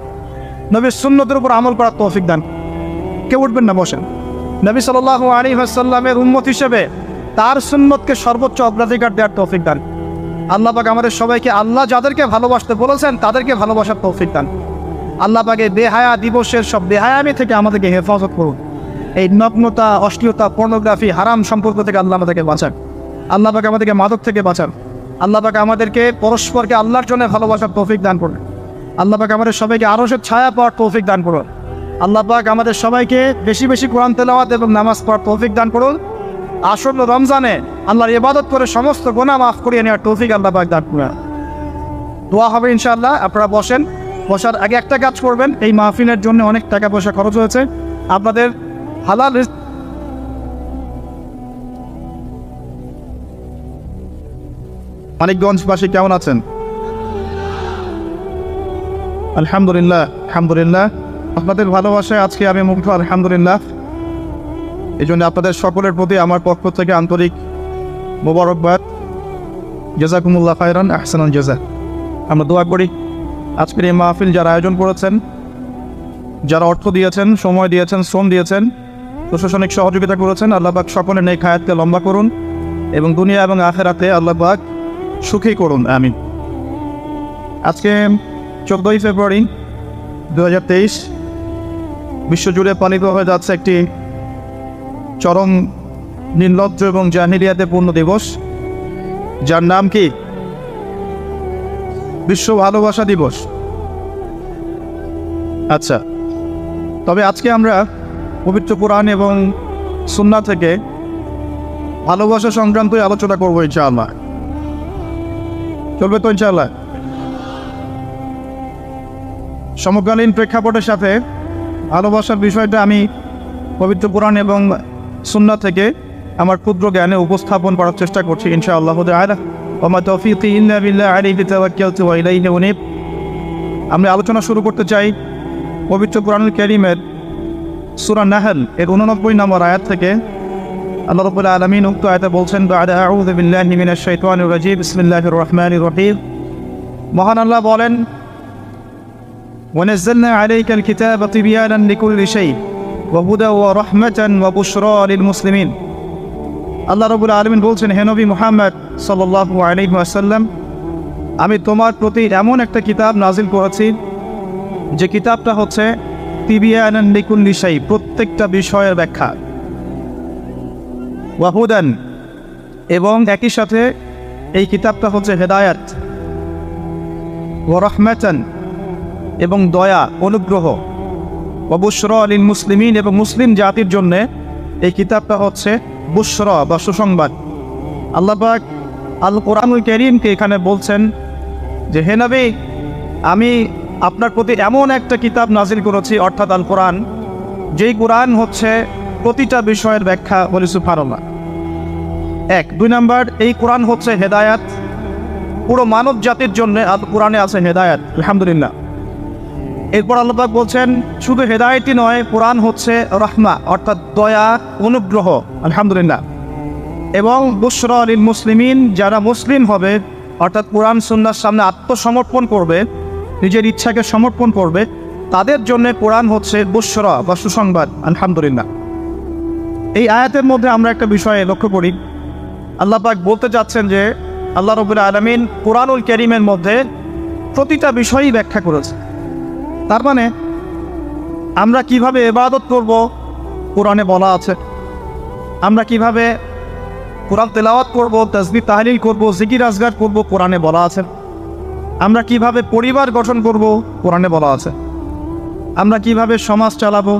নবীর সুন্নতের উপর আমল করার তৌফিক দান। কেউ উঠবেন না, বসেন। নবী সাল্লাল্লাহু আলাইহি ওয়াসাল্লামের উম্মত হিসেবে তার সুন্নতকে সর্বোচ্চ অগ্রাধিকার দেওয়ার তৌফিক দান। আল্লাহ পাক আমাদের সবাইকে আল্লাহ যাদেরকে ভালোবাসতে বলেছেন তাদেরকে ভালোবাসার তৌফিক দান। আল্লাহ পাকে বেহায়া দিবসের সব বেহায়ামি থেকে আমাদেরকে হেফাজত করুন। এই নগ্নতা, অশ্লীলতা, পর্নোগ্রাফি, হারাম সম্পর্ক থেকে আল্লাহ আমাদেরকে বাঁচান। আল্লাহ পাকে আমাদেরকে মাদক থেকে বাঁচান। আল্লাহ পাকে আমাদেরকে পরস্পরকে আল্লাহর জন্য ভালোবাসার তৌফিক দান করুন। আল্লাহ পাক আমাদের সবাইকে আরশের ছায়া পাওয়ার তৌফিক দান করুন। আল্লাহ পাক আমাদের সবাইকে বেশি বেশি কোরআন তেলাওয়াত এবং নামাজ পড়ার তৌফিক দান করুন। আসন্ন রমজানে আল্লাহর ইবাদত করে সমস্ত গুনাহ মাফ করিয়ে নেওয়ার তৌফিক আল্লাহ পাক দান করুন। দোয়া হবে ইনশাআল্লাহ। আপনারা বসেন, বসার আগে একটা কাজ করবেন। এই মাহফিলের জন্য অনেক টাকা পয়সা খরচ হয়েছে, আপনাদের হালাল মানিকগঞ্জবাসী কেমন আছেন? আলহামদুলিল্লাহ, আলহামদুলিল্লাহ। আপনাদের ভালোবাসায় আজকে আমি মুগ্ধ, আলহামদুলিল্লাহ। এই জন্য আপনাদের সকলের প্রতি আমার পক্ষ থেকে আন্তরিক মোবারকবাদ। জাযাকুমুল্লাহ খায়রান, আহসানুল জাযা। আমরা দোয়া করি আজকের এই মাহফিল যারা আয়োজন করেছেন, যারা অর্থ দিয়েছেন, সময় দিয়েছেন, শ্রম দিয়েছেন, প্রশাসনিক সহযোগিতা করেছেন, আল্লাহ পাক সকলের নেক হায়াতকে লম্বা করুন এবং দুনিয়া এবং আখিরাতে আল্লাহ পাক সুখী করুন, আমিন। আজকে 14ই ফেব্রুয়ারি 2023 বিশ্বজুড়ে পালিত হয়ে যাচ্ছে একটি চরম নির্লজ্জ এবং জাহিলিয়াতে পূর্ণ দিবস, যার নাম কি? বিশ্ব ভালোবাসা দিবস। আচ্ছা, তবে আজকে আমরা পবিত্র কোরআন এবং সুন্নাহ থেকে ভালোবাসা সংক্রান্ত আলোচনা করবো ইনশাআল্লাহ। চলবে তো ইনশাআল্লাহ? সমকালীন প্রেক্ষাপটের সাথে ভালোবাসার বিষয়টা আমি পবিত্র কোরআন এবং সুন্নাহ থেকে আমার ক্ষুদ্র জ্ঞানে উপস্থাপন করার চেষ্টা করছি ইনশাআল্লাহ তাআলা। ওয়া মা তাওফীকি ইল্লা বিল্লাহ, আলাইহি তাওয়াক্কালতু ওয়া ইলাইহি উনীব। আমরা আলোচনা শুরু করতে চাই পবিত্র কোরআনুল কারীমের সূরা নাহল এর 89 নম্বর আয়াত থেকে। আল্লাহ রাব্বুল আলামিন উক্ত আয়াতে বলছেন, বা'দা আউযু বিল্লাহি মিনাশ শাইতানির রাজীম, বিসমিল্লাহির রহমানির রহিম। মহান আল্লাহ বলেন, ওয়া নাযালনা আলাইকাল কিতাবা তিবয়ানান লিকুল্লি শাই ওয়া হুদা ওয়া রাহমাতান ওয়া বুশরা লিল মুসলিমিন। আল্লাহ রাব্বুল আলামিন বলছেন, হে নবী মুহাম্মদ সাল্লাল্লাহু আলাইহি ওয়াসাল্লাম, আমি তোমার প্রতি এমন একটা কিতাব নাজিল করেছি যে কিতাবটা হচ্ছে তিবয়ানান লিকুল্লি শাই, প্রত্যেকটা বিষয়ের ব্যাখ্যা, ওয়া হুদান, এবং একই সাথে এই কিতাবটা হচ্ছে হেদায়াত, ওয়া রাহমাতান, এবং দয়া, অনুগ্রহ, ওয়া বুশরা লিল মুসলিমিন, এবং মুসলিম জাতির জন্য এই কিতাবটা হচ্ছে বুশরা বা সুসংবাদ। আল্লাহ পাক আল কোরআনুল কারীমকে এখানে বলছেন যে, হে নবী, আমি আপনার প্রতি এমন একটা কিতাব নাজিল করেছি, অর্থাৎ আল কোরআন, যেই কোরআন হচ্ছে প্রতিটা বিষয়ের ব্যাখ্যা। বলি সুবহানাল্লাহ। 1, 2 নাম্বার, এই কোরআন হচ্ছে হেদায়াত, পুরো মানব জাতির জন্য আল কোরআনে আছে হেদায়াত, আলহামদুলিল্লাহ। এরপর আল্লাহ পাক বলছেন, শুধু হেদায়েতই নয়, কোরআন হচ্ছে রহমা, অর্থাৎ দয়া, অনুগ্রহ, আলহামদুলিল্লাহ। এবং বুশরা লিল মুসলিমিন, যারা মুসলিম হবে, অর্থাৎ কোরআন সুন্নাহর সামনে আত্মসমর্পণ করবে, নিজের ইচ্ছাকে সমর্পণ করবে, তাদের জন্য কোরআন হচ্ছে বুশরা বা সুসংবাদ, আলহামদুলিল্লাহ। এই আয়াতের মধ্যে আমরা একটা বিষয়ে লক্ষ্য করি, আল্লাহ পাক বলতে যাচ্ছেন যে আল্লাহ রাব্বুল আলামিন কোরআনুল কারীমের মধ্যে প্রতিটা বিষয়ই ব্যাখ্যা করেছে। তার মানে আমরা কিভাবে ইবাদত করব কোরআনে বলা আছে, আমরা কিভাবে কোরআন তেলাওয়াত করব, তাসবিহ তাহলিল করব, জিকির আজগার করব, কোরআনে বলা আছে। আমরা কিভাবে পরিবার গঠন করব, কোরআনে বলা আছে। আমরা কিভাবে সমাজ চালাবো,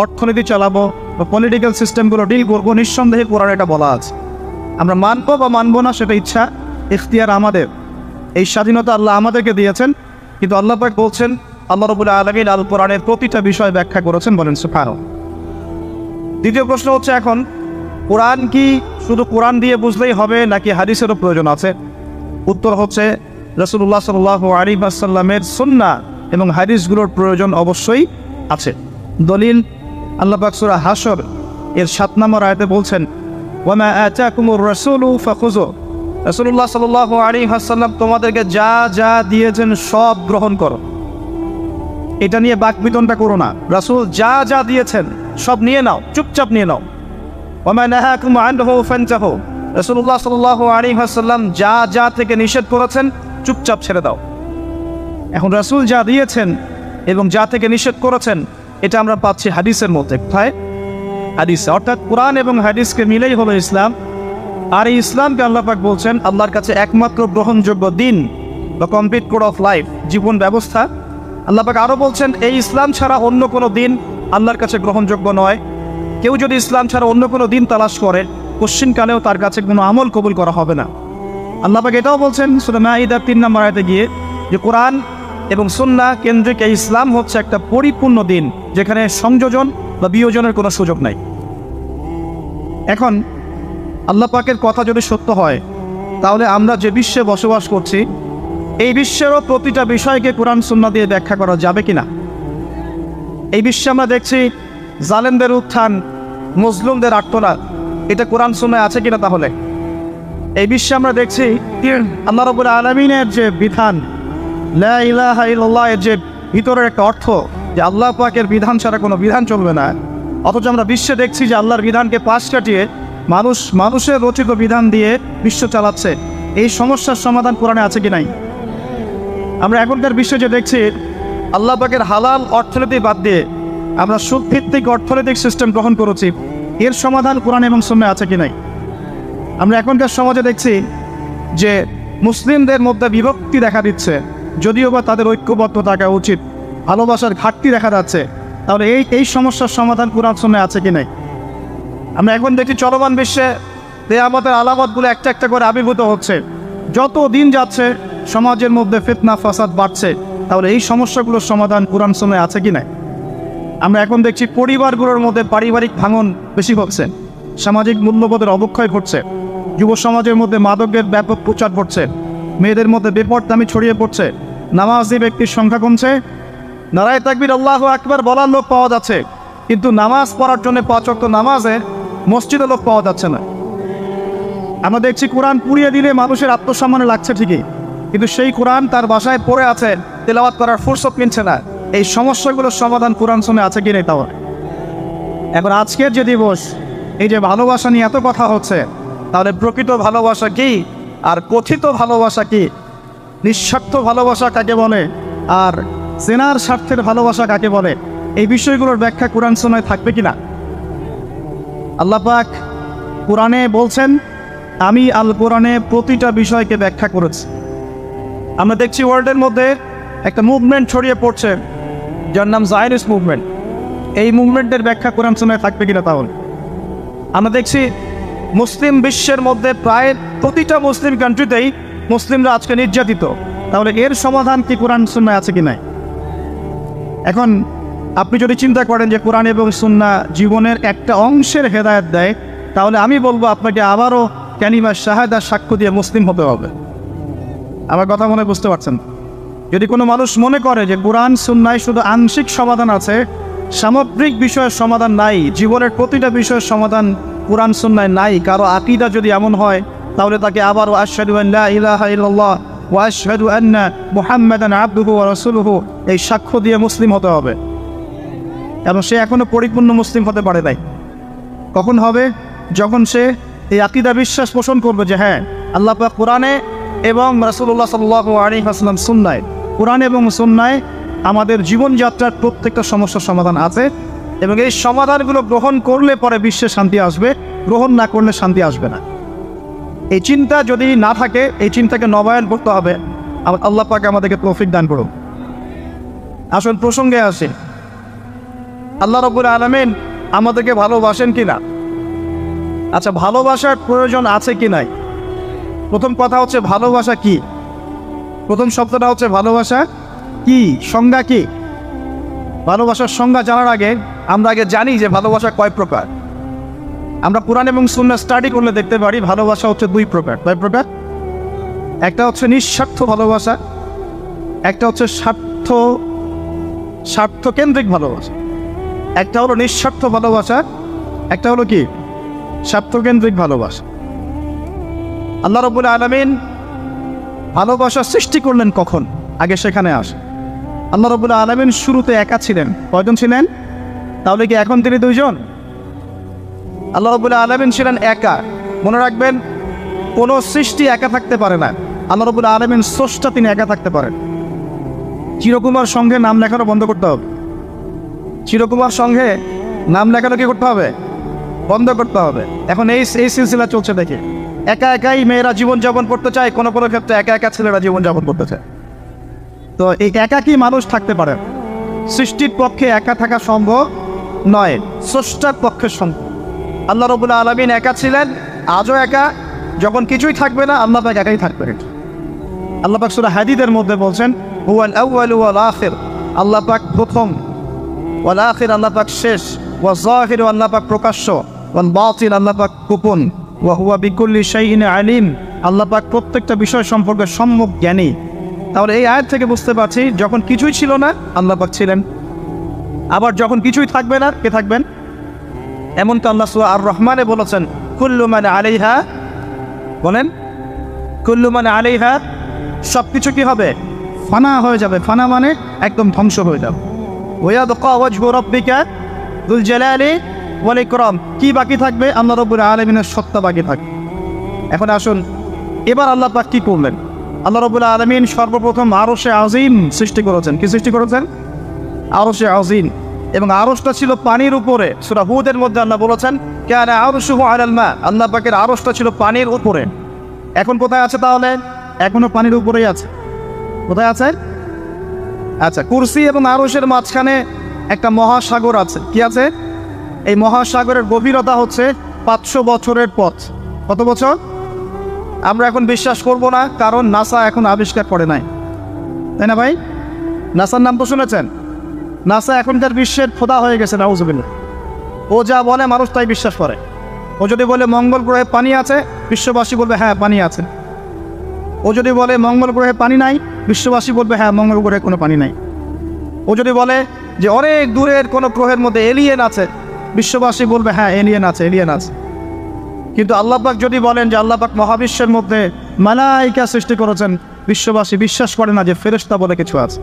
অর্থনীতি চালাবো, বা পলিটিক্যাল সিস্টেমগুলো ডিল করবো, নিঃসন্দেহে কোরআনে এটা বলা আছে। আমরা মানবো বা মানবো না সেটা ইচ্ছা, ইখতিয়ার আমাদের। এই স্বাধীনতা আল্লাহ আমাদেরকে দিয়েছেন, কিন্তু আল্লাহ পাক বলছেন, আল্লাহ রাব্বুল আলামিন আল কোরআনের প্রতিটা বিষয় ব্যাখ্যা করেছেন, বলেন সুবহানাল্লাহ। দ্বিতীয় প্রশ্ন হচ্ছে, এখন কোরআন কি শুধু কোরআন দিয়ে বুঝলেই হবে নাকি হাদিসেরও প্রয়োজন আছে? উত্তর হচ্ছে, রাসূলুল্লাহ সাল্লাল্লাহু আলাইহি ওয়াসাল্লামের সুন্নাহ এবং হাদিসগুলোর প্রয়োজন অবশ্যই আছে। দলিল, আল্লাহ পাক সূরা হাশর এর 7 নম্বর আয়াতে বলছেন, ওয়া মা আতাকুমুর রাসূলু ফাখুযু। রাসূলুল্লাহ সাল্লাল্লাহু আলাইহি ওয়াসাল্লাম তোমাদেরকে যা যা দিয়েছেন সব গ্রহণ করো। এটা নিয়ে বাকবিতণ্ডা করো না। রাসূল যা যা দিয়েছেন সব নিয়ে নাও, চুপচাপ নিয়ে নাও। ওয়া মা নাহাকুম আনহু ফানতাহু। রাসূলুল্লাহ সাল্লাল্লাহু আলাইহি ওয়াসাল্লাম যা যা থেকে নিষেধ করেছেন চুপচাপ ছেড়ে দাও। এখন রাসূল যা দিয়েছেন এবং যা থেকে নিষেধ করেছেন এটা আমরা পাচ্ছি হাদিসের মধ্যে। কোথায়? হাদিসে। অর্থাৎ কোরআন এবং হাদিসকে মিলেই হলো ইসলাম। আর এই ইসলামকে আল্লাহ পাক বলছেন আল্লাহর কাছে একমাত্র গ্রহণযোগ্য দিন বা কমপ্লিট কোড অফ লাইফ, জীবন ব্যবস্থা। আল্লাহ পাক আরও বলছেন এই ইসলাম ছাড়া অন্য কোনো দিন আল্লাহর কাছে গ্রহণযোগ্য নয়। কেউ যদি ইসলাম ছাড়া অন্য কোনো দিন তালাশ করে পশ্চিমকালেও তার কাছে কোনো আমল কবুল করা হবে না। আল্লাহ পাক এটাও বলছেন সূরা মাঈদার 3 নম্বর আয়াতে গিয়ে যে কোরআন এবং সুন্নাহ কেন্দ্রিক এই ইসলাম হচ্ছে একটা পরিপূর্ণ দিন যেখানে সংযোজন বা বিয়োজনের কোনো সুযোগ নাই। এখন আল্লাহ পাকের কথা যদি সত্য হয় তাহলে আমরা যে বিশ্বে বসবাস করছি এই বিশ্বেরও প্রতিটা বিষয়কে কোরআন সুন্নাহ দিয়ে ব্যাখ্যা করা যাবে কিনা? এই বিশ্বে আমরা দেখছি জালেমদের উত্থান, মজলুমদের আর্তনাদ, এটা কোরআন সুন্নাহয় আছে কিনা? তাহলে এই বিশ্বে আমরা দেখছি আল্লাহ রাব্বুল আলামিনের যে বিধান, লা ইলাহা ইল্লাল্লাহ এর যে ভিতরের একটা অর্থ যে আল্লাহ পাকের বিধান ছাড়া কোনো বিধান চলবে না, অথচ আমরা বিশ্বে দেখছি যে আল্লাহর বিধানকে পাশ কাটিয়ে মানুষের রচিত বিধান দিয়ে বিশ্ব চালাচ্ছে। এই সমস্যার সমাধান কোরআনে আছে কি নাই? আমরা এখনকার বিশ্বে যে দেখছি আল্লাহ পাকের হালাল অর্থনীতি বাদ দিয়ে আমরা সুদভিত্তিক অর্থনৈতিক সিস্টেম গ্রহণ করেছি, এর সমাধান কোরআন এবং সুন্নাহয় আছে কি নাই? আমরা এখনকার সমাজে দেখছি যে মুসলিমদের মধ্যে বিভক্তি দেখা দিচ্ছে, যদিও বা তাদের ঐক্যবদ্ধ থাকা উচিত, ভালোবাসার ঘাটতি দেখা যাচ্ছে। তাহলে এই সমস্যার সমাধান কোরআন সুন্নাহয় আছে কি নাই? আমরা এখন দেখি চলমান বিশ্বে কিয়ামতের আলামতগুলো একটা একটা করে আবির্ভূত হচ্ছে। যত দিন যাচ্ছে সমাজের মধ্যে ফিতনা ফাসাদ বাড়ছে। তাহলে এই সমস্যাগুলোর সমাধান কোরআন সুন্নাহয় আছে কি নাই? আমরা এখন দেখছি পরিবারগুলোর মধ্যে পারিবারিক ভাঙন বেশি হচ্ছে, সামাজিক মূল্যবোধের অবক্ষয় ঘটছে, যুব সমাজের মধ্যে মাদকের ব্যাপক প্রচার ঘটছে, মেয়েদের মধ্যে বেপরদামি ছড়িয়ে পড়ছে, নামাজি ব্যক্তির সংখ্যা কমছে, নারায়ে তাকবীর আল্লাহু আকবার বলার লোক পাওয়া যাচ্ছে, কিন্তু নামাজ পড়ার জন্য 5 ওয়াক্ত নামাজে মসজিদে লোক পাওয়া যাচ্ছে না। আমরা দেখছি কোরআন পুড়িয়ে দিলে মানুষের আত্মসম্মানে লাগছে ঠিকই, কিন্তু সেই কোরআন তার বাসায় পড়ে আছে, তেলাওয়াত করার ফুরসত মিলছে না। এই সমস্যাগুলোর সমাধান কোরআন সুন্নাহয় আছে কি নেই? তাও এখন আজকের যে দিবস, এই যে ভালোবাসা নিয়ে এত কথা হচ্ছে, তাহলে প্রকৃত ভালোবাসা কি আর কথিত ভালোবাসা কি? নিঃস্বার্থ ভালোবাসা কাকে বলে আর জেনার স্বার্থের ভালোবাসা কাকে বলে? এই বিষয়গুলোর ব্যাখ্যা কোরআন সুন্নাহয় থাকবে কিনা? আল্লাহ পাক কোরআনে বলছেন আমি আল কোরআনে প্রতিটা বিষয়কে ব্যাখ্যা করেছি। আমরা দেখছি ওয়ার্ল্ডের মধ্যে একটা মুভমেন্ট ছড়িয়ে পড়ছে যার নাম জায়নিস্ট মুভমেন্ট। এই মুভমেন্টের ব্যাখ্যা কোরআন সুন্নাহয় থাকবে কিনা? তাহলে আমরা দেখছি মুসলিম বিশ্বের মধ্যে প্রায় প্রতিটা মুসলিম কান্ট্রিতেই মুসলিমরা আজকে নির্যাতিত। তাহলে এর সমাধান কি কোরআন সুন্নাহয় আছে কি নাই? এখন আপনি যদি চিন্তা করেন যে কোরআন এবং সুন্নাহ জীবনের একটা অংশের হেদায়েত দেয়, তাহলে আমি বলবো আপনাকে আবারও কালিমা শাহাদা সাক্ষ্য দিয়ে মুসলিম হতে হবে। আমার কথা মনে বুঝতে পারছেন? যদি কোনো মানুষ মনে করে যে কোরআন সুন্নাহয় শুধু আংশিক সমাধান আছে, সামগ্রিক বিষয়ের সমাধান নাই, জীবনের প্রতিটা বিষয়ের সমাধান কোরআন সুন্নাহয় নাই, কারো আকীদা যদি এমন হয়, তাহলে তাকে আবারও আশহাদু আল্লা ইলাহা ইল্লাল্লাহ ওয়া আশহাদু আন্না মুহাম্মাদান আবদুহু ওয়া রাসূলুহু এই সাক্ষ্য দিয়ে মুসলিম হতে হবে। এবং সে এখনো পরিপূর্ণ মুসলিম হতে পারে নাই। কখন হবে? যখন সে এই আকীদা বিশ্বাস পোষণ করবে যে হ্যাঁ আল্লাহ পাক কোরআনে এবং রাসূলুল্লাহ সাল্লাল্লাহু আলাইহি ওয়াসাল্লাম সুন্নাহয়, কোরআন এবং সুন্নাহয় আমাদের জীবনযাত্রার প্রত্যেকটা সমস্যার সমাধান আছে, এবং এই সমাধানগুলো গ্রহণ করলে পরে বিশ্বে শান্তি আসবে, গ্রহণ না করলে শান্তি আসবে না। এই চিন্তা যদি না থাকে, এই চিন্তাকে নবায়ন করতে হবে। আল্লাহ পাক আমাদেরকে তৌফিক দান করুন। আসল প্রসঙ্গে আসে, আল্লাহ রাব্বুল আলামিন আমাদেরকে ভালোবাসেন কিনা? আচ্ছা, ভালোবাসার প্রয়োজন আছে কি নাই? প্রথম কথা হচ্ছে ভালোবাসা কি? প্রথম শব্দটা হচ্ছে ভালোবাসা কি, সংজ্ঞা কি? ভালোবাসার সংজ্ঞা জানার আগে আমরা জানি যে ভালোবাসা কয় প্রকার। আমরা কোরআন এবং সুন্নাহ স্টাডি করলে দেখতে পারি ভালোবাসা হচ্ছে 2 প্রকার। কয় প্রকার? একটা হচ্ছে নিঃস্বার্থ ভালোবাসা, একটা হচ্ছে স্বার্থকেন্দ্রিক ভালোবাসা। একটা হলো নিঃস্বার্থ ভালোবাসা, একটা হলো কি স্বার্থকেন্দ্রিক ভালোবাসা। আল্লাহ রাব্বুল আলামিন ভালোবাসা সৃষ্টি করলেন কখন? আগে সেখানে আসে। আল্লাহ রাব্বুল আলামিন শুরুতে একা ছিলেন। কয়জন ছিলেন? তাহলে কি এখন তিনি 2 জন? আল্লাহ রাব্বুল আলামিন ছিলেন একা। মনে রাখবেন, কোনো সৃষ্টি একা থাকতে পারে না। আল্লাহ রাব্বুল আলামিন স্রষ্টা, তিনি একা থাকতে পারেন। চিরকুমার সংঘে নাম লেখানো বন্ধ করতে হবে। চিরকুমার সংঘে নাম লেখানো কি করতে হবে? বন্ধ করতে হবে। এখন এই সিলসিলা চলছে দেখে, একা একাই মেয়েরা জীবনযাপন করতে চায়, কোনো কোনো ক্ষেত্রে একা একা ছেলেরা জীবনযাপন করতে চায়। তো এই একাকী মানুষ থাকতে পারে, সৃষ্টির পক্ষে একা থাকা সম্ভব নয়, স্রষ্টার পক্ষে সম্ভব। আল্লাহ রাব্বুল আলামিন একা ছিলেন, আজও একা, যখন কিছুই থাকবে না আল্লাহ পাক একাই থাকবে। আল্লাহ পাক সূরা হাদীদের মধ্যে বলছেন হুয়াল আউয়ালু ওয়াল আখির, আল্লাহ পাক প্রথম, ওয়াল আখির আল্লাহ পাক শেষ, ওয়াল যাহির আল্লাহ পাক প্রকাশ্য, ওয়াল বাতিন আল্লাহ পাক গোপন, ওয়া হুয়া বিকুল্লি শাইইন আলিম, আল্লাহ পাক প্রত্যেকটা বিষয় সম্পর্কে সম্যক জ্ঞানী। তাহলে এই আয়াত থেকে বুঝতে পারছি যখন কিছুই ছিল না আল্লাহ পাক ছিলেন, আবার যখন কিছুই থাকবে না কে থাকবেন? এমন তো আল্লাহ সূরা আর রহমানে বলেছেন কুল্লু মান আলাইহা, বলেন কুল্লু মান আলাইহা, সব কিছু কি হবে? ফানা হয়ে যাবে। ফানা মানে একদম ধ্বংস হয়ে যাবে। ওয়ায়াবকা ওয়াজহু রাব্বিকা যুল জালালি ওয়াল ইকরাম, কি বাকি থাকবে? আল্লাহ রাব্বুল আলামিনের সত্তা বাকি থাকবে। এখন আসুন এবার আল্লাহ পাক কি করলেন? আল্লাহ রাব্বুল আলামিন সর্বপ্রথম আরশে আজিম সৃষ্টি করেছেন। কি সৃষ্টি করেছেন? আরশে আজিম। এবং আরশটা ছিল পানির উপরে। সূরা হুদের মধ্যে আল্লাহ বলেছেন কানা আরশুহু আলাল মা, আল্লাহ পাকের আরশটা ছিল পানির উপরে। এখন কোথায় আছে তাহলে? এখনো পানির উপরেই আছে। কোথায় আছে? আচ্ছা, কুরসি এবং আরশের মাঝখানে একটা মহাসাগর আছে। কি আছে? এই মহাসাগরের গভীরতা হচ্ছে 500 বছরের পথ। কত বছর? আমরা এখন বিশ্বাস করব না, কারণ নাসা এখন আবিষ্কার করে নাই, তাই না ভাই? নাসার নাম তো শুনেছেন? নাসা এখনকার বিশ্বের খোদা হয়ে গেছে, নাউজুবিল্লাহ। ও যা বলে মানুষ তাই বিশ্বাস করে। ও যদি বলে মঙ্গল গ্রহে পানি আছে, বিশ্ববাসী বলবে হ্যাঁ পানি আছে। ও যদি বলে মঙ্গল গ্রহে পানি নাই, বিশ্ববাসী বলবে হ্যাঁ মঙ্গল গ্রহে কোনো পানি নাই। ও যদি বলে যে অনেক দূরের কোনো গ্রহের মধ্যে এলিয়েন আছে, বিশ্ববাসী বলবে হ্যাঁ এলিয়েন আছে, এলিয়েন আছে। কিন্তু আল্লাহ পাক যদি বলেন যে আল্লাহ পাক মহাবিশ্বের মধ্যে মালাইকা সৃষ্টি করেছেন, বিশ্ববাসী বিশ্বাস করে না যে ফেরেশতা বলে কিছু আছে।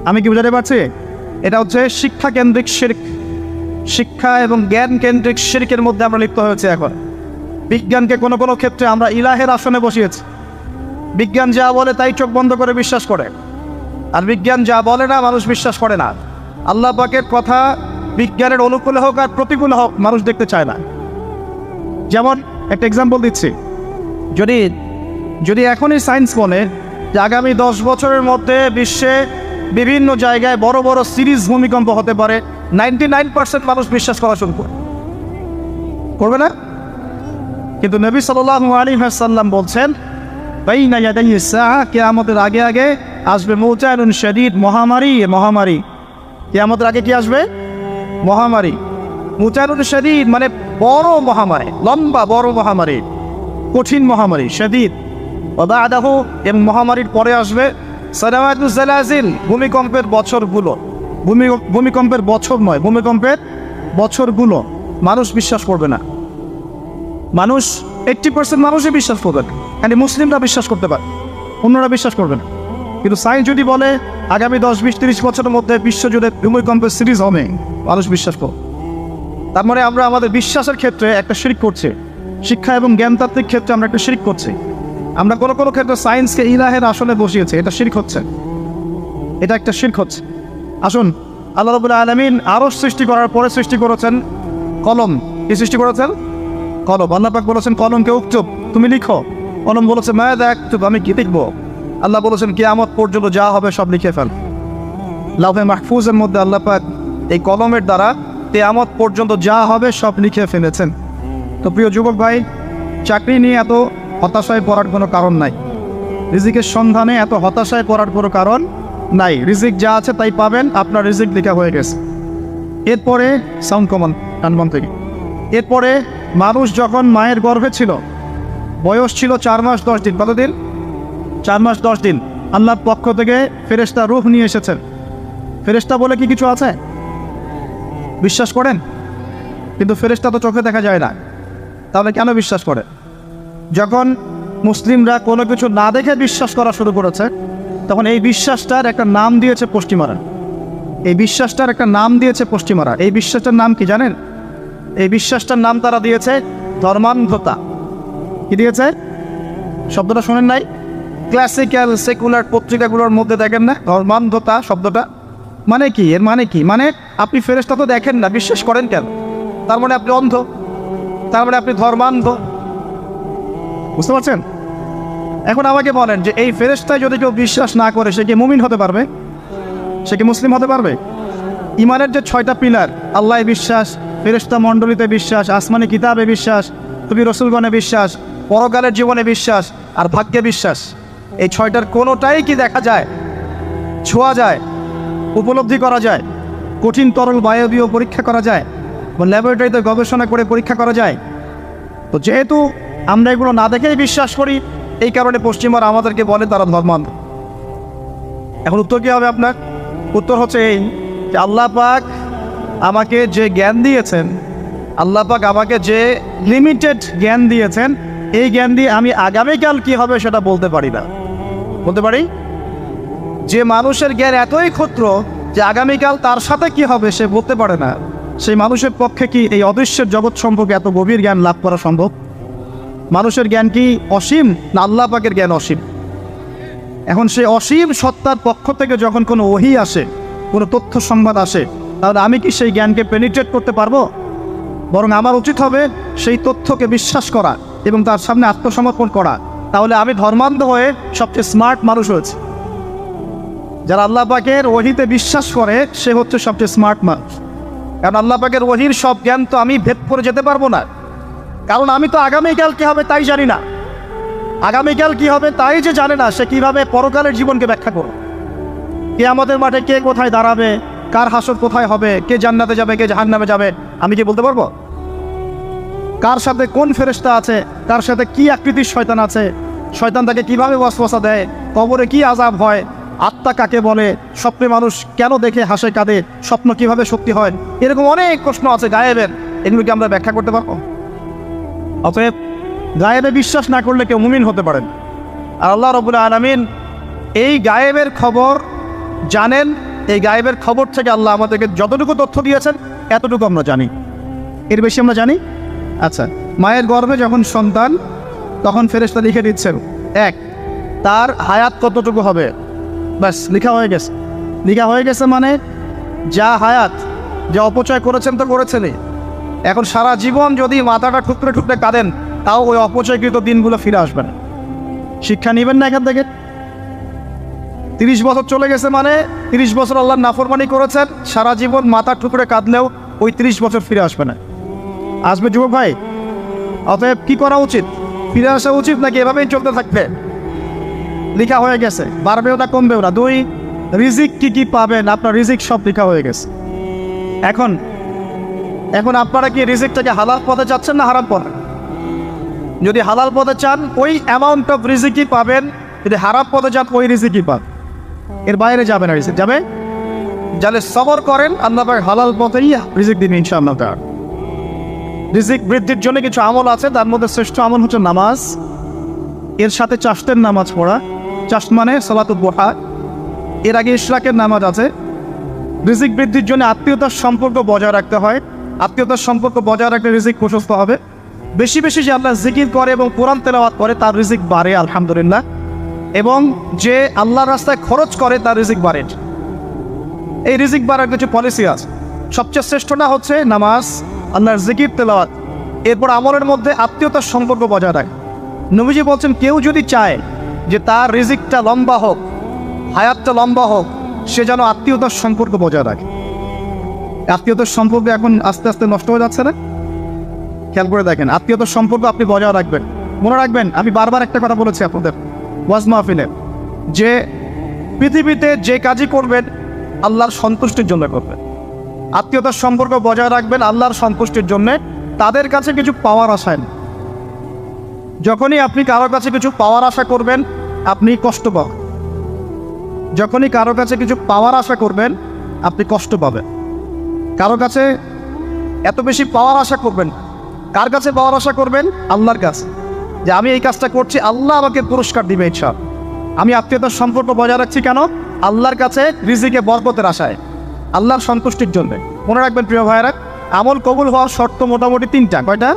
আমি কি বুঝাতে পারছি? এটা হচ্ছে শিক্ষা কেন্দ্রিক শিরক, শিক্ষা এবং জ্ঞান কেন্দ্রিক শিরকের মধ্যে আমরা লিপ্ত হয়েছে। এখন বিজ্ঞানকে কোনো কোনো ক্ষেত্রে আমরা ইলাহের আসনে বসিয়েছি। বিজ্ঞান যা বলে তাই চোখ বন্ধ করে বিশ্বাস করে, আর বিজ্ঞান যা বলে না মানুষ বিশ্বাস করে না। আল্লাহ পাকের কথা বিজ্ঞানের অনুকূলে হোক আর প্রতিকূলে হোক মানুষ দেখতে চায় না। যেমন একটা এক্সাম্পল দিচ্ছি, যদি এখনই সায়েন্স বলে যে আগামী 10 বছরের মধ্যে বিশ্বে বিভিন্ন জায়গায় বড় বড় সিরিজ ভূমিকম্প হতে পারে, 99% মানুষ বিশ্বাস করা শুরু করবে না। কিন্তু নবী সাল্লাল্লাহু আলাইহি ওয়াসাল্লাম বলছেন বাইনা ইয়াদাই সাআ, কিয়ামতের আগে আগে আসবে মুতানুন শাদীদ, মহামারী। কিয়ামতের আগে কি আসবে? মহামারী। মুতানুন শাদীদ মানে বড় মহামারী, লম্বা বড় মহামারী, কঠিন মহামারী, শাদীদ। ওয়া বা'দাহু, এবং মহামারীর পরে আসবে সানাওয়াতুজ জালাজিল, ভূমিকম্পের বছরগুলো। ভূমিকম্পের বছর নয়, ভূমিকম্পের বছরগুলো। মানুষ বিশ্বাস করবে না। মানুষ 80% মানুষই বিশ্বাস করবে না, খালি মুসলিমরা বিশ্বাস করতে পারে, অন্যরা বিশ্বাস করবে না। কিন্তু সায়েন্স যদি বলে আগামী 10, 20, 30 বছরের মধ্যে বিশ্বজুড়ে ভূমিকম্পের সিরিজ হবে, মানুষ বিশ্বাস করবে। তার মানে আমরা আমাদের বিশ্বাসের ক্ষেত্রে একটা শিরক করছি, শিক্ষা এবং জ্ঞানতাত্ত্বিক ক্ষেত্রে আমরা একটা শিরক করছি। আমরা কোনো কোনো ক্ষেত্রে সায়েন্সকে ইলাহের আসলে বসিয়েছি, এটা শিরক হচ্ছে, এটা একটা শিরক হচ্ছে। আসুন, আল্লাহ রাব্বুল আলামিন আরশ সৃষ্টি করার পরে সৃষ্টি করেছেন কলম। কি সৃষ্টি করেছেন? কলম। আল্লাহ পাক বলেছেন কলমকে উকতুব, তুমি লিখো। কলম বলেছে মাযা আকতুব, আমি কি লিখবো? আল্লাহ বলেছেন কিয়ামত পর্যন্ত যা হবে সব লিখে ফেল। লাউহে মাহফুজের মধ্যে আল্লাহ পাক এই কলমের দ্বারা কিয়ামত পর্যন্ত যা হবে সব লিখে ফেলেছেন। তো প্রিয় যুবক ভাই, চাকরি নিয়ে এত হতাশায় পড়ার কোনো কারণ নাই, রিজিকের সন্ধানে এত হতাশায় পড়ার কোনো কারণ নাই। রিজিক যা আছে তাই পাবেন, আপনার রিজিক লেখা হয়ে গেছে। এরপরে সাউন্ড কমান কানবন থেকে। এরপরে মানুষ যখন মায়ের গর্ভে ছিল, বয়স ছিল 4 মাস 10 দিন। কতদিন? 4 মাস 10 দিন। আল্লাহর পক্ষ থেকে ফেরেশতা রূহ নিয়ে এসেছেন। ফেরেশতা বলে কি কিছু আছে? বিশ্বাস করেন? কিন্তু ফেরেশতা তো চোখে দেখা যায় না, তাহলে কেন বিশ্বাস করে? যখন মুসলিমরা কোনো কিছু না দেখে বিশ্বাস করা শুরু করেছে, তখন এই বিশ্বাসটার একটা নাম দিয়েছে পশ্চিমারা। এই বিশ্বাসটার একটা নাম দিয়েছে পশ্চিমারা। এই বিশ্বাসটার নাম কি জানেন? এই বিশ্বাসটার নাম তারা দিয়েছে ধর্মান্ধতা। কি দিয়েছে? শব্দটা শোনেন নাই? ক্লাসিক্যাল সেকুলার পত্রিকাগুলোর মধ্যে দেখেন না ধর্মান্ধতা শব্দটা মানে কি? এর মানে কি? মানে আপনি ফেরেশতা তো দেখেন না, বিশ্বাস করেন কেন? তার মানে আপনি অন্ধ, তার মানে আপনি ধর্মান্ধ। বুঝতে পারছেন? এখন আমাকে বলেন যে এই ফেরেশতায় যদি কেউ বিশ্বাস না করে সে কি মুমিন হতে পারবে? সে কি মুসলিম হতে পারবে? ইমানের যে 6টা পিলার, আল্লাহ বিশ্বাস, ফেরেশতা মণ্ডলীতে বিশ্বাস, আসমানি কিতাবে বিশ্বাস, নবী রাসূলগণে বিশ্বাস, পরকালের জীবনে বিশ্বাস আর ভাগ্যে বিশ্বাস, এই 6টার কোনোটাই কি দেখা যায়, ছোঁয়া যায়, উপলব্ধি করা যায়? কঠিন তরল বায়বীয় পরীক্ষা করা যায় বা ল্যাবরেটরিতে গবেষণা করে পরীক্ষা করা যায়? তো যেহেতু আমরা এগুলো না দেখেই বিশ্বাস করি, এই কারণে পশ্চিমারা আমাদেরকে বলে তারা ধর্মান্ধ। এখন উত্তর কী হবে আপনার? উত্তর হচ্ছে এই যে আল্লাহ পাক আমাকে যে জ্ঞান দিয়েছেন, আল্লাহ পাক আমাকে যে লিমিটেড জ্ঞান দিয়েছেন, এই জ্ঞান দিয়ে আমি আগামীকাল কি হবে সেটা বলতে পারি না। বলতে পারি? যে মানুষের জ্ঞান এতই ক্ষুদ্র যে আগামীকাল তার সাথে কি হবে সে বলতে পারে না, সেই মানুষের পক্ষে কি এই অদৃশ্যের জগৎ সম্পর্কে এত গভীর জ্ঞান লাভ করা সম্ভব? মানুষের জ্ঞান কি অসীম না আল্লাহ পাকের জ্ঞান অসীম? এখন সেই অসীম সত্তার পক্ষ থেকে যখন কোনো ওহী আসে, কোনো তথ্য সংবাদ আসে, তাহলে আমি কি সেই জ্ঞানকে পেনিট্রেট করতে পারবো? বরং আমার উচিত হবে সেই তথ্যকে বিশ্বাস করা এবং তার সামনে আত্মসমর্পণ করা। তাহলে আমি ধর্মান্ধ হয়ে সবচেয়ে স্মার্ট মানুষ হয়েছি। যারা আল্লাহ পাকের ওহীতে বিশ্বাস করে সে হচ্ছে সবচেয়ে স্মার্ট মানুষ। কারণ আল্লাহ পাকের ওহীর সব জ্ঞান তো আমি ভেদ করে যেতে পারবো না, কারণ আমি তো আগামীকাল কী হবে তাই জানি না। আগামীকাল কি হবে তাই যে জানে না, সে কীভাবে পরকালের জীবনকে ব্যাখ্যা করবে? কিয়ামতের মাঠে কে কোথায় দাঁড়াবে, কার হাসর কোথায় হবে, কে জান্নাতে যাবে, কে জাহান্নামে যাবে, আমি কি বলতে পারবো? কার সাথে কোন ফেরেশতা আছে, কার সাথে কি আকৃতির শয়তান আছে, শয়তান তাকে কীভাবে ওয়াসওয়াসা দেয়, কবরে কি আযাব হয়, আত্মা কাকে বলে, স্বপ্নে মানুষ কেন দেখে হাসে কাঁদে, স্বপ্ন কিভাবে সত্যি হয়, এরকম অনেক প্রশ্ন আছে গায়েবের। এগুলোকে আমরা ব্যাখ্যা করতে পারবো? অতএব গায়েবে বিশ্বাস না করলে কেউ মুমিন হতে পারেন। আর আল্লাহ রাব্বুল আলামিন এই গায়েবের খবর জানেন। এই গায়েবের খবর থেকে আল্লাহ আমাদেরকে যতটুকু তথ্য দিয়েছেন এতটুকু আমরা জানি, এর বেশি আমরা জানি? আচ্ছা, মায়ের গর্ভে যখন সন্তান, তখন ফেরেশতা লিখে দিচ্ছেন এক, তার হায়াত কতটুকু হবে, ব্যাস লেখা হয়ে গেছে। লেখা হয়ে গেছে মানে যা হায়াত, যা অপচয় করেছেন তো করেছেনই। এখন সারা জীবন যদি মাথাটা ঠুকরে ঠুকরে কাঁদেন, তাও ওই অপচয়কৃত দিনগুলো ফিরে আসবে না। শিক্ষা নেবেন না এখান থেকে? 30 বছর চলে গেছে মানে 30 বছর আল্লাহর নাফরমানি করেছেন, সারা জীবন মাথা ঠুকরে কাঁদলেও ওই 30 বছর ফিরে আসবে না। আসবে যুবক ভাই। অতএব কি করা উচিত? ফিরে আসা উচিত নাকি এভাবেই চলতে থাকবে? লেখা হয়ে গেছে, বাড়বেও না কমবেও না। 2, রিজিক কি কি পাবেন, আপনার রিজিক সব লেখা হয়ে গেছে। এখন আপনারা কি রিজিকটাকে হালাল পথে চাচ্ছেন না হারাম পথে? যদি হালাল পথে চান ওই অ্যামাউন্ট অফ রিজিকই পাবেন, যদি হারাম পথে চান ওই রিজিকই পাবেন, এর বাইরে যাবে না রিজিক। যাবে যাহলে সবর করেন, আল্লাহ পাক হালাল পথেই রিজিক দিন ইনশাআল্লাহ তাআলা। রিজিক বৃদ্ধির জন্য কিছু আমল আছে, তার মধ্যে শ্রেষ্ঠ আমল হচ্ছে নামাজ, এর সাথে চাষতের নামাজ পড়া। চাষ মানে সালাতুল দুহা, এর আগে ইশরাকের নামাজ আছে। রিজিক বৃদ্ধির জন্য আত্মীয়তার সম্পর্ক বজায় রাখতে হয়। আত্মীয়তার সম্পর্ক বজায় রাখলে রিজিক প্রশস্ত হবে। বেশি বেশি যে আল্লাহ জিকির করে এবং কোরআন তেলাওয়াত করে তার রিজিক বাড়ে আলহামদুলিল্লাহ। এবং যে আল্লাহর রাস্তায় খরচ করে তার রিজিক বাড়ে। এই রিজিক বাড়ার কিছু পলিসি আছে। সবচেয়ে শ্রেষ্ঠটা হচ্ছে নামাজ, আল্লাহর জিকির তেলাওয়াত। এরপর আমলের মধ্যে আত্মীয়তার সম্পর্ক বজায় রাখে। নবীজি বলছেন কেউ যদি চায় যে তার রিজিকটা লম্বা হোক, হায়াতটা লম্বা হোক, সে যেন আত্মীয়তার সম্পর্ক বজায় রাখে। আত্মীয়তার সম্পর্ক এখন আস্তে আস্তে নষ্ট হয়ে যাচ্ছে না? খেয়াল করে দেখেন, আত্মীয়তার সম্পর্ক আপনি বজায় রাখবেন। মনে রাখবেন, আমি বারবার একটা কথা বলেছি আপনাদের ওয়াজ মাহফিলে, যে পৃথিবীতে যে কাজই করবেন আল্লাহর সন্তুষ্টির জন্য করবেন। আত্মীয়তার সম্পর্ক বজায় রাখবেন আল্লাহর সন্তুষ্টির জন্যে, তাদের কাছে কিছু পাওয়ার আশায় না। যখনই আপনি কারোর কাছে কিছু পাওয়ার আশা করবেন আপনি কষ্ট পাবেন। যখনই কারো কাছে কিছু পাওয়ার আশা করবেন আপনি কষ্ট পাবেন। কারো কাছে এত বেশি পাওয়ার আশা করবেন। কার কাছে পাওয়ার আশা করবেন? আল্লাহর কাছে, যে আমি এই কাজটা করছি আল্লাহ আমাকে পুরস্কার দিবে ইনশাআল্লাহ। আমি আত্মীয়তার সম্পর্ক বজায় রাখছি কেন? আল্লাহর কাছে রিজিকে বরকতের আশায়, আল্লাহর সন্তুষ্টির জন্য। মনে রাখবেন প্রিয় ভাইয়েরা, আমল কবুল হওয়ার শর্ত মোটামুটি 3টা। কয়টা?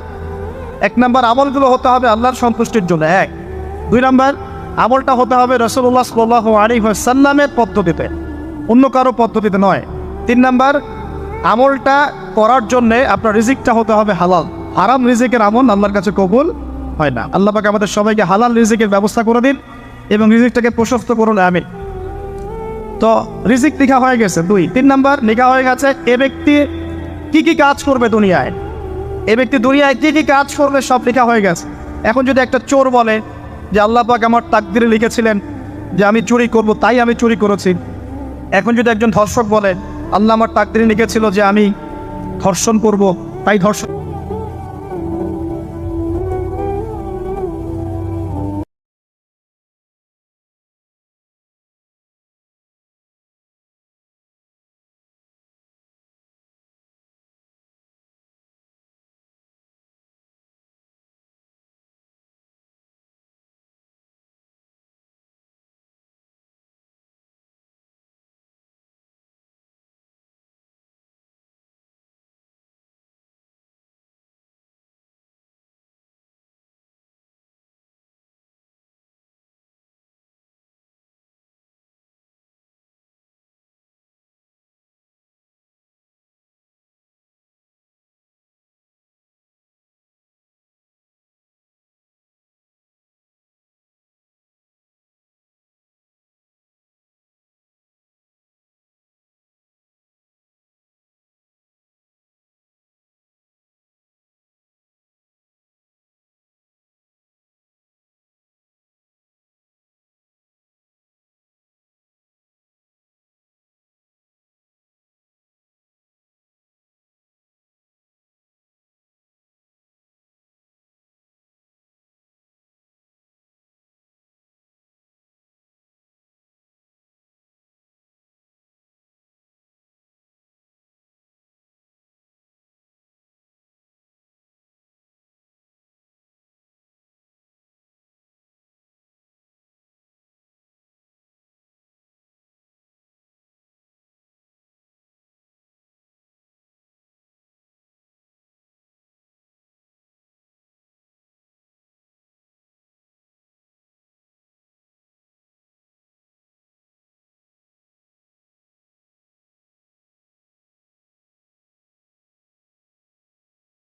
1 নম্বর, আমলগুলো হতে হবে আল্লাহর সন্তুষ্টির জন্য। 1। 2 নম্বর, আমলটা হতে হবে রাসূলুল্লাহ সাল্লাল্লাহু আলাইহি ওয়াসাল্লামের পদ্ধতিতে, অন্য কারো পদ্ধতিতে নয়। 3 নাম্বার, আমলটা করার জন্যে আপনার রিজিকটা হতে হবে হালাল। হারাম রিজিকের আমল আল্লাহর কাছে কবুল হয় না। আল্লাহ পাক আমাদের সবাইকে হালাল রিজিকের ব্যবস্থা করে দিন এবং রিজিকটাকে প্রশস্ত করুন, আমিন। তো রিজিক লিখা হয়ে গেছে 2। 3 নাম্বার, লিখা হয়ে গেছে এ ব্যক্তি কি কি কাজ করবে দুনিয়ায়, এ ব্যক্তি দুনিয়ায় কি কি কাজ করবে সব লেখা হয়ে গেছে। এখন যদি একটা চোর বলে যে আল্লাহ পাক আমার তাকদিরে লিখেছিলেন যে আমি চুরি করব, তাই আমি চুরি করেছি। এখন যদি একজন ধর্ষক বলে আল্লাহ আমার তাকদিরে লিখেছিল যে আমি ধর্ষণ করব, তাই ধর্ষণ